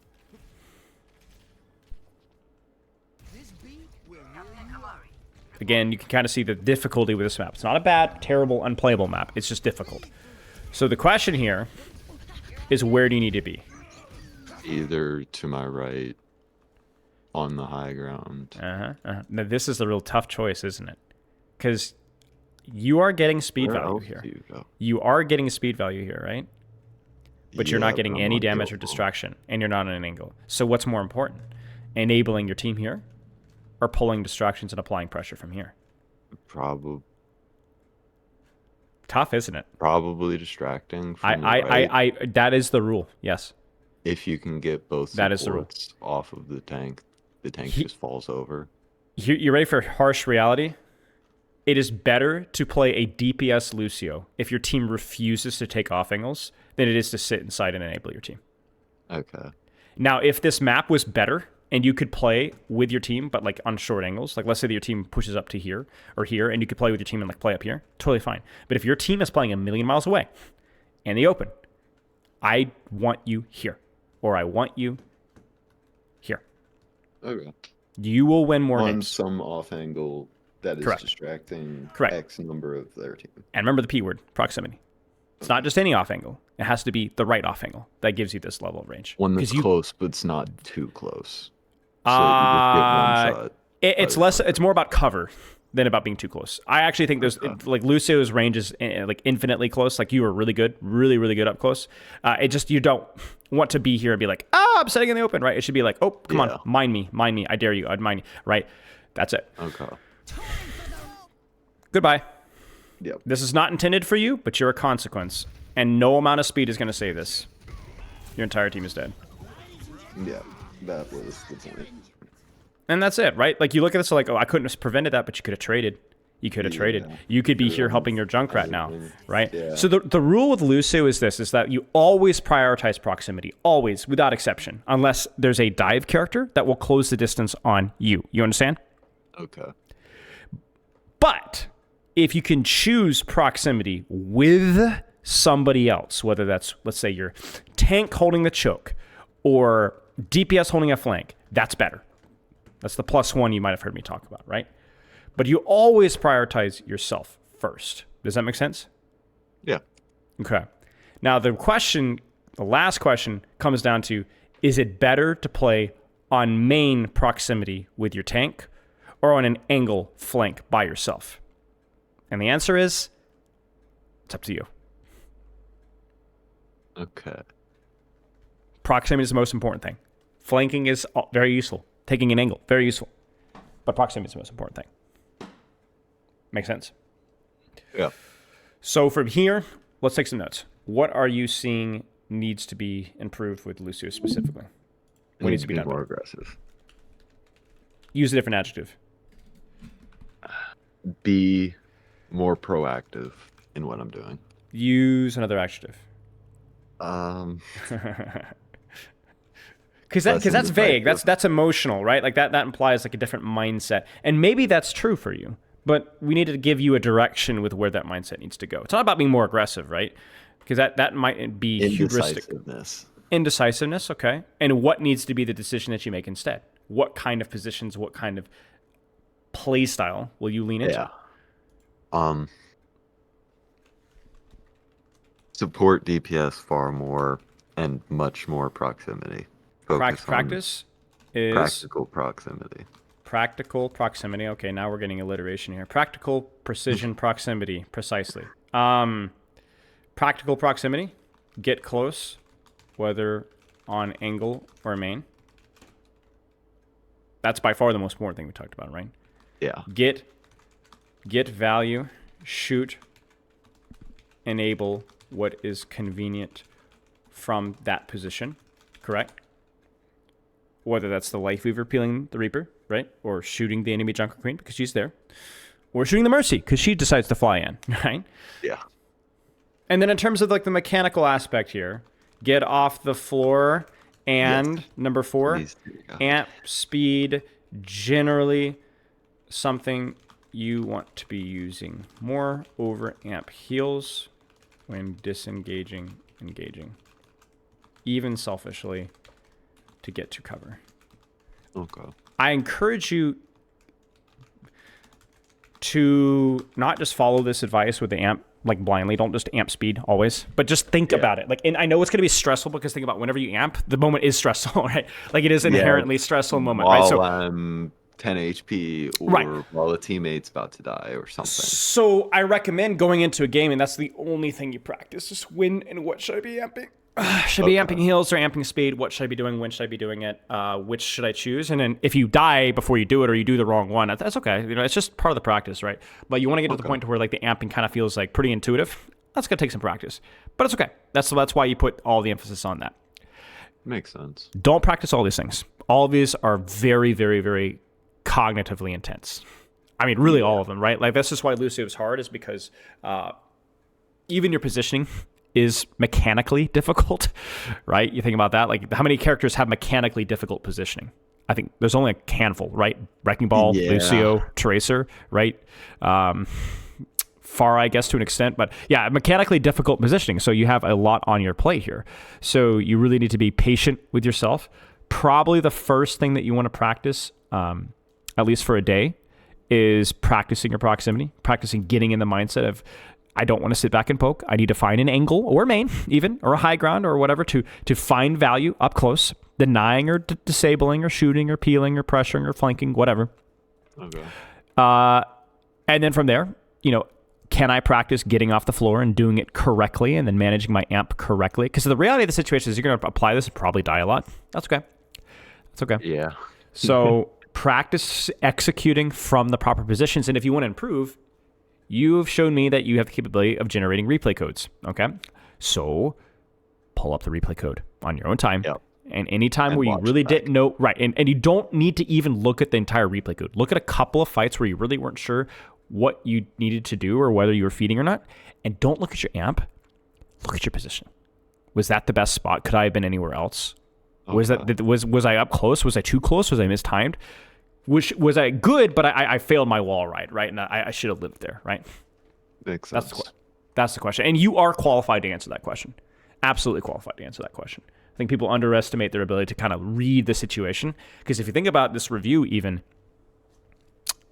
[SPEAKER 2] Again, you can kind of see the difficulty with this map. It's not a bad, terrible, unplayable map. It's just difficult. So the question here is, where do you need to be?
[SPEAKER 1] Either to my right on the high ground.
[SPEAKER 2] Now, this is the real tough choice, isn't it? Because you are getting speed
[SPEAKER 1] Where
[SPEAKER 2] value
[SPEAKER 1] else
[SPEAKER 2] here.
[SPEAKER 1] do you go?
[SPEAKER 2] You are getting speed value here, right? But you're
[SPEAKER 1] Yeah,
[SPEAKER 2] not getting
[SPEAKER 1] but I'm
[SPEAKER 2] any
[SPEAKER 1] not
[SPEAKER 2] damage or
[SPEAKER 1] killable.
[SPEAKER 2] distraction, and you're not on an angle. So what's more important? Enabling your team here, or pulling distractions and applying pressure from here? Tough, isn't it?
[SPEAKER 1] Probably distracting. From the right,
[SPEAKER 2] I that is the rule. Yes.
[SPEAKER 1] if you can get both
[SPEAKER 2] That is the rule.
[SPEAKER 1] supports off of the tank just falls over.
[SPEAKER 2] You ready for harsh reality? It is better to play a DPS Lucio if your team refuses to take off angles than it is to sit inside and enable your team.
[SPEAKER 1] Okay.
[SPEAKER 2] Now, if this map was better and you could play with your team, but like on short angles, like let's say that your team pushes up to here or here, and you could play with your team and like play up here, totally fine. But if your team is playing a million miles away in the open, I want you here, or I want you here.
[SPEAKER 1] Okay.
[SPEAKER 2] You will win more
[SPEAKER 1] On
[SPEAKER 2] games.
[SPEAKER 1] some off angle that is
[SPEAKER 2] Correct.
[SPEAKER 1] distracting
[SPEAKER 2] Correct.
[SPEAKER 1] X number of their team.
[SPEAKER 2] And remember the P word, proximity. It's not just any off angle. It has to be the right off angle that gives you this level of range.
[SPEAKER 1] One that's
[SPEAKER 2] 'Cause you,
[SPEAKER 1] close, but it's not too close. So you just get one
[SPEAKER 2] Uh,
[SPEAKER 1] shot.
[SPEAKER 2] it's less. It's more about cover than about being too close. I actually think there's like Lucio's range is like infinitely close. Like you were really good, really good up close. It just you don't want to be here and be like, I'm setting in the open, right? It should be like, oh, come on, mind me, I dare you, I'd mind you, right? That's it.
[SPEAKER 1] Okay.
[SPEAKER 2] Goodbye.
[SPEAKER 1] Yep.
[SPEAKER 2] This is not intended for you, but you're a consequence, and no amount of speed is going to save this. Your entire team is dead.
[SPEAKER 1] Yeah. That was the point.
[SPEAKER 2] And that's it, right? Like, you look at this like, oh, I couldn't have prevented that, but you could have traded. You could have traded. You could be here helping your Junkrat now, right?
[SPEAKER 1] Yeah.
[SPEAKER 2] So the rule with Lucio is this, is that you always prioritize proximity, always, without exception, unless there's a dive character that will close the distance on you. You understand?
[SPEAKER 1] Okay.
[SPEAKER 2] But if you can choose proximity with somebody else, whether that's, let's say, your tank holding the choke or DPS holding a flank, that's better. That's the +1 you might have heard me talk about, right? But you always prioritize yourself first. Does that make sense?
[SPEAKER 1] Yeah.
[SPEAKER 2] Okay. Now, the last question comes down to, is it better to play on main proximity with your tank or on an angle flank by yourself? And the answer is, it's up to you.
[SPEAKER 1] Okay.
[SPEAKER 2] Proximity is the most important thing. Flanking is very useful. Taking an angle, very useful. But proximity is the most important thing. Make sense?
[SPEAKER 1] Yeah.
[SPEAKER 2] So from here, let's take some notes. What are you seeing needs to be improved with Lucio specifically? What needs to be done?
[SPEAKER 1] More aggressive.
[SPEAKER 2] Use a different adjective.
[SPEAKER 1] Be more proactive in what I'm doing.
[SPEAKER 2] Use another adjective. Because that's vague. That's emotional, right? Like that implies like a different mindset, and maybe that's true for you. But we need to give you a direction with where that mindset needs to go. It's not about being more aggressive, right? Because that might be hubristic. Indecisiveness, okay. And what needs to be the decision that you make instead? What kind of positions, what kind of play style will you lean into?
[SPEAKER 1] Yeah. Support DPS far more and much more proximity.
[SPEAKER 2] Practice is
[SPEAKER 1] practical proximity.
[SPEAKER 2] Practical proximity. Okay, now we're getting alliteration here. Practical precision proximity, precisely. Practical proximity, get close, whether on angle or main. That's by far the most important thing we talked about, right?
[SPEAKER 1] Yeah.
[SPEAKER 2] Get value, shoot, enable what is convenient from that position, correct? Whether that's the Life Weaver peeling the Reaper, right? Or shooting the enemy Junker Queen because she's there. Or shooting the Mercy because she decides to fly in, right?
[SPEAKER 1] Yeah.
[SPEAKER 2] And then in terms of like the mechanical aspect here, get off the floor and number 4, amp speed, generally something you want to be using more over amp heals when disengaging, engaging. Even selfishly to get to cover.
[SPEAKER 1] Okay.
[SPEAKER 2] I encourage you to not just follow this advice with the amp like blindly. Don't just amp speed always, but just think about it. Like, and I know it's going to be stressful because think about whenever you amp, the moment is stressful, right? Like it is inherently stressful moment,
[SPEAKER 1] while
[SPEAKER 2] right? So
[SPEAKER 1] I'm 10 HP or while a teammate's about to die or something.
[SPEAKER 2] So I recommend going into a game and that's the only thing you practice. Just when and what should I be amping? Should I be amping heals or amping speed? What should I be doing? When should I be doing it? Which should I choose? And then if you die before you do it or you do the wrong one, that's okay. You know, it's just part of the practice, right? But you want to get to the point to where like the amping kind of feels like pretty intuitive. That's gonna take some practice, but it's okay. That's why you put all the emphasis on that.
[SPEAKER 1] Makes sense.
[SPEAKER 2] Don't practice all these things. All of these are very, very, very cognitively intense. I mean, really, all of them, right? Like that's just why Lucio is hard, is because even your positioning is mechanically difficult, right? You think about that. Like, how many characters have mechanically difficult positioning? I think there's only a handful, right? Wrecking Ball, Lucio, Tracer, right? Far, I guess, to an extent. But yeah, mechanically difficult positioning. So you have a lot on your plate here. So you really need to be patient with yourself. Probably the first thing that you want to practice, at least for a day, is practicing your proximity, practicing getting in the mindset of, I don't want to sit back and poke. I need to find an angle or main even, or a high ground or whatever to find value up close. denying or disabling or shooting or peeling or pressuring or flanking, whatever.
[SPEAKER 1] Okay.
[SPEAKER 2] And then from there, can I practice getting off the floor and doing it correctly and then managing my amp correctly? Because the reality of the situation is you're going to apply this and probably die a lot. That's okay. That's okay.
[SPEAKER 1] Yeah.
[SPEAKER 2] So practice executing from the proper positions. And if you want to improve, you have shown me that you have the capability of generating replay codes. Okay. So pull up the replay code on your own time.
[SPEAKER 1] Yep.
[SPEAKER 2] And anytime
[SPEAKER 1] And
[SPEAKER 2] where you
[SPEAKER 1] watch
[SPEAKER 2] really
[SPEAKER 1] it back.
[SPEAKER 2] didn't know, right, and you don't need to even look at the entire replay code. Look at a couple of fights where you really weren't sure what you needed to do or whether you were feeding or not. And don't look at your amp. Look at your position. Was that the best spot? Could I have been anywhere else? Was I up close? Was I too close? Was I mistimed? Was I good, but I failed my wall ride, right? And I should have lived there, right?
[SPEAKER 1] Makes sense.
[SPEAKER 2] That's the question. And you are qualified to answer that question. Absolutely qualified to answer that question. I think people underestimate their ability to kind of read the situation. Because if you think about this review even,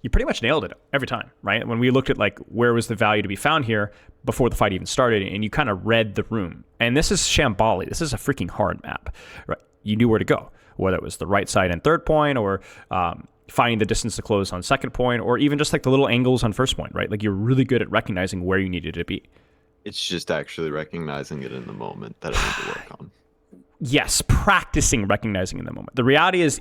[SPEAKER 2] you pretty much nailed it every time, right? When we looked at like where was the value to be found here before the fight even started, and you kind of read the room. And this is Shambali. This is a freaking hard map, right? You knew where to go, whether it was the right side and third point, or finding the distance to close on second point, or even just like the little angles on first point, right? Like you're really good at recognizing where you needed to be.
[SPEAKER 1] It's just actually recognizing it in the moment that I need to work on.
[SPEAKER 2] Yes, practicing recognizing in the moment. The reality is,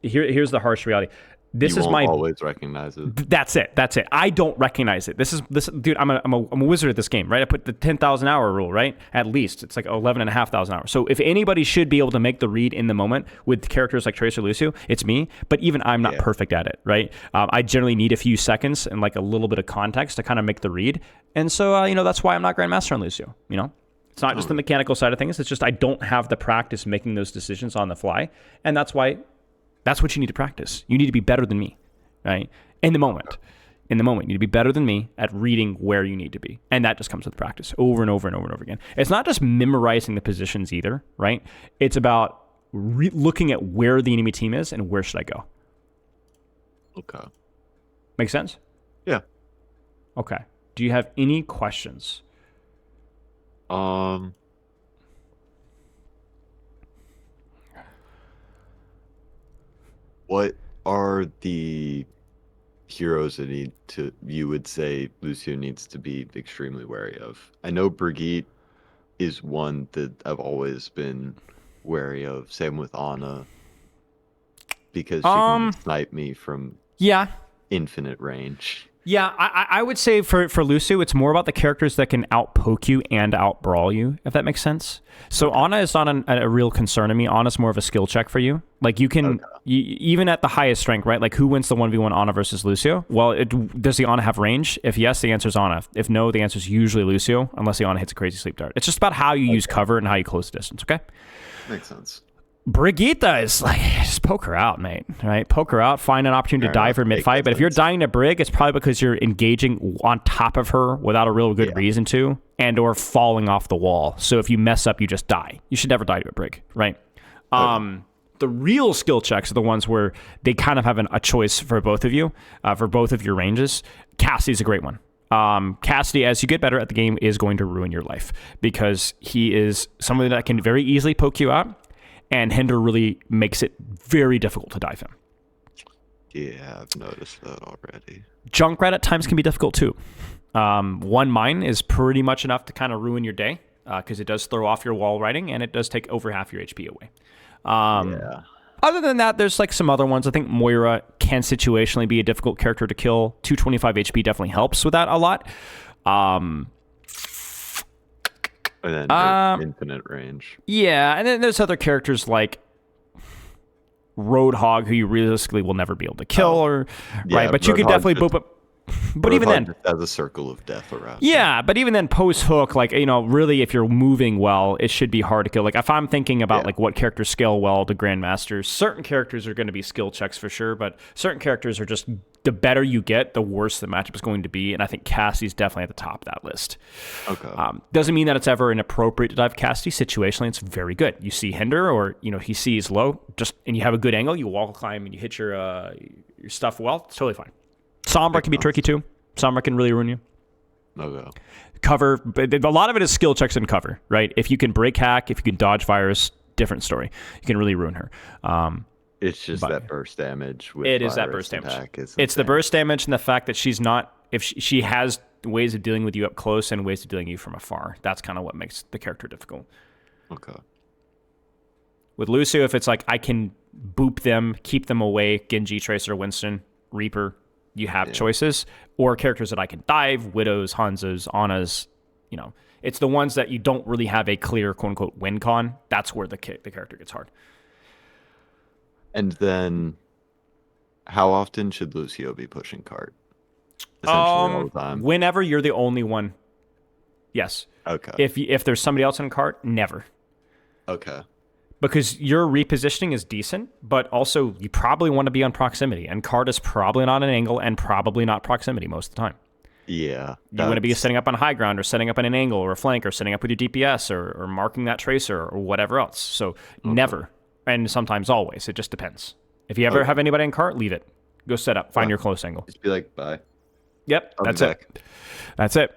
[SPEAKER 2] here's the harsh reality. This
[SPEAKER 1] You
[SPEAKER 2] is
[SPEAKER 1] won't
[SPEAKER 2] my
[SPEAKER 1] always recognize it.
[SPEAKER 2] That's it. I don't recognize it. This dude. I'm a wizard at this game, right? I put the 10,000 hour rule, right? At least it's like 11,500 hours. So if anybody should be able to make the read in the moment with characters like Tracer Lucio, it's me. But even I'm not perfect at it, right? I generally need a few seconds and like a little bit of context to kind of make the read. And so that's why I'm not Grandmaster on Lucio. It's not just the mechanical side of things. It's just I don't have the practice making those decisions on the fly, and that's why. That's what you need to practice. You need to be better than me, right? In the moment, you need to be better than me at reading where you need to be. And that just comes with practice over and over and over and over again. It's not just memorizing the positions either, right? It's about looking at where the enemy team is and where should I go.
[SPEAKER 1] Okay.
[SPEAKER 2] Make sense?
[SPEAKER 1] Yeah.
[SPEAKER 2] Okay. Do you have any questions?
[SPEAKER 1] What are the heroes that you would say Lucio needs to be extremely wary of? I know Brigitte is one that I've always been wary of. Same with Ana, because she can snipe me from infinite range.
[SPEAKER 2] Yeah, I would say for Lucio, it's more about the characters that can outpoke you and outbrawl you, if that makes sense. So Ana is not a real concern to me. Ana's more of a skill check for you. Like you can, even at the highest strength, right? Like who wins the 1v1 Ana versus Lucio? Well, does the Ana have range? If yes, the answer is Ana. If no, the answer is usually Lucio, unless the Ana hits a crazy sleep dart. It's just about how you use cover and how you close the distance, okay?
[SPEAKER 1] Makes sense.
[SPEAKER 2] Brigitte is like, just poke her out, mate. Right? Poke her out, find an opportunity to dive her mid-fight. But if you're dying to Brig, it's probably because you're engaging on top of her without a real good reason to, and or falling off the wall. So if you mess up, you just die. You should never die to a Brig, right? The real skill checks are the ones where they kind of have a choice for both of you, for both of your ranges. Cassidy's a great one. Cassidy, as you get better at the game, is going to ruin your life because he is somebody that can very easily poke you out. And Hinder really makes it very difficult to dive him.
[SPEAKER 1] Yeah, I've noticed that already.
[SPEAKER 2] Junkrat at times can be difficult too. One mine is pretty much enough to kind of ruin your day because it does throw off your wall riding and it does take over half your HP away. Other than that, there's like some other ones. I think Moira can situationally be a difficult character to kill. 225 HP definitely helps with that a lot.
[SPEAKER 1] And then infinite range.
[SPEAKER 2] Yeah, and then there's other characters like Roadhog, who you realistically will never be able to kill, right? But you can definitely boop up. But even then,
[SPEAKER 1] just has a circle of death around.
[SPEAKER 2] Yeah, but even then, post hook, like really, if you're moving well, it should be hard to kill. Like if I'm thinking about like what characters scale well to grandmasters, certain characters are going to be skill checks for sure, but certain characters are just the better you get, the worse the matchup is going to be. And I think Cassie's definitely at the top of that list.
[SPEAKER 1] Okay.
[SPEAKER 2] Doesn't mean that it's ever inappropriate to dive Cassie. Situationally, it's very good. You see Hinder, or he sees low, and you have a good angle. You wall climb and you hit your stuff well. It's totally fine. Sombra can be tricky too. Sombra can really ruin you.
[SPEAKER 1] Okay.
[SPEAKER 2] Cover, but a lot of it is skill checks and cover, right? If you can break hack, if you can dodge virus, different story. You can really ruin her.
[SPEAKER 1] It's just
[SPEAKER 2] But
[SPEAKER 1] that burst damage with
[SPEAKER 2] it is that
[SPEAKER 1] virus
[SPEAKER 2] burst damage.
[SPEAKER 1] attack is
[SPEAKER 2] It's the
[SPEAKER 1] insane.
[SPEAKER 2] burst damage and the fact that she's not. If she has ways of dealing with you up close and ways of dealing with you from afar, that's kind of what makes the character difficult.
[SPEAKER 1] Okay.
[SPEAKER 2] With Lucio, if it's like I can boop them, keep them away, Genji, Tracer, Winston, Reaper, you have choices, or characters that I can dive, Widows, Hanzos, Annas, you know, it's the ones that you don't really have a clear quote unquote win con. That's where the character gets hard.
[SPEAKER 1] And then, how often should Lucio be pushing cart? Essentially all the time.
[SPEAKER 2] Whenever you're the only one, yes.
[SPEAKER 1] Okay.
[SPEAKER 2] If there's somebody else in cart, never.
[SPEAKER 1] Okay.
[SPEAKER 2] Because your repositioning is decent, but also you probably want to be on proximity, and cart is probably not an angle and probably not proximity most of the time.
[SPEAKER 1] Yeah.
[SPEAKER 2] You want to be setting up on high ground or setting up on an angle or a flank or setting up with your DPS or marking that tracer or whatever else. So never, and sometimes always. It just depends. If you ever have anybody in cart, leave it. Go set up. Find your close angle.
[SPEAKER 1] Just be like, bye.
[SPEAKER 2] Yep,
[SPEAKER 1] I'll
[SPEAKER 2] that's
[SPEAKER 1] be
[SPEAKER 2] it.
[SPEAKER 1] back.
[SPEAKER 2] That's it.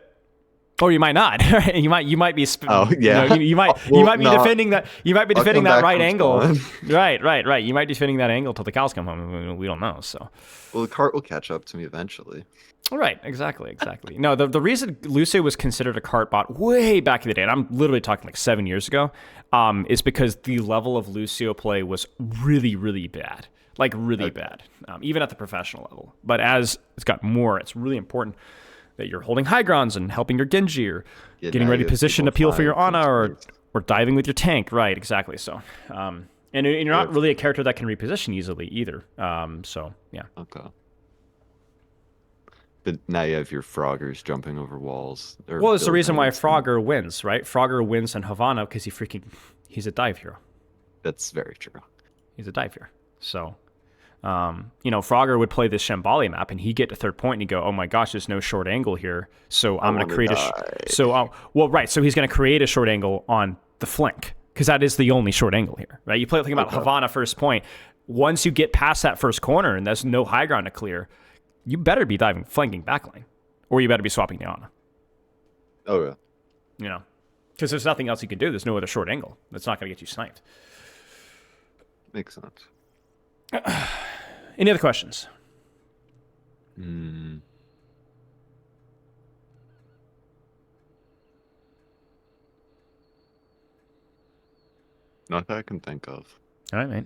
[SPEAKER 2] Or you might not. you might be.
[SPEAKER 1] Oh, yeah.
[SPEAKER 2] You might be
[SPEAKER 1] Well,
[SPEAKER 2] defending that. You might be
[SPEAKER 1] I'll
[SPEAKER 2] defending
[SPEAKER 1] come
[SPEAKER 2] that
[SPEAKER 1] back
[SPEAKER 2] right
[SPEAKER 1] from
[SPEAKER 2] angle.
[SPEAKER 1] spawn.
[SPEAKER 2] Right. You might be defending that angle till the cows come home. We don't know. So.
[SPEAKER 1] Well, the cart will catch up to me eventually.
[SPEAKER 2] Right, exactly. No, the reason Lucio was considered a cart bot way back in the day, and I'm literally talking like 7 years ago, is because the level of Lucio play was really, really bad. Like really bad, even at the professional level. But as it's got more, it's really important that you're holding high grounds and helping your Genji or getting
[SPEAKER 1] now
[SPEAKER 2] ready
[SPEAKER 1] you have
[SPEAKER 2] position to
[SPEAKER 1] people
[SPEAKER 2] peel for your
[SPEAKER 1] flying
[SPEAKER 2] Ana
[SPEAKER 1] from
[SPEAKER 2] or diving with your tank. Right, exactly. So, and you're not really a character that can reposition easily either. So, yeah.
[SPEAKER 1] Okay. But now you have your Froggers jumping over walls.
[SPEAKER 2] Well, it's the reason why Frogger wins, right? Frogger wins in Havana because he's a dive hero.
[SPEAKER 1] That's very true.
[SPEAKER 2] He's a dive hero. So, Frogger would play this Shambali map and he'd get to third point and he'd go, oh my gosh, there's no short angle here. So I'm going to create So he's going to create a short angle on the flank because that is the only short angle here, right? You play think about Havana first point. Once you get past that first corner and there's no high ground to clear, you better be diving flanking backline or you better be swapping the Ana.
[SPEAKER 1] Oh, yeah.
[SPEAKER 2] Because there's nothing else you can do. There's no other short angle. That's not going to get you sniped.
[SPEAKER 1] Makes sense.
[SPEAKER 2] Any other questions?
[SPEAKER 1] Not that I can think of.
[SPEAKER 2] All right, mate.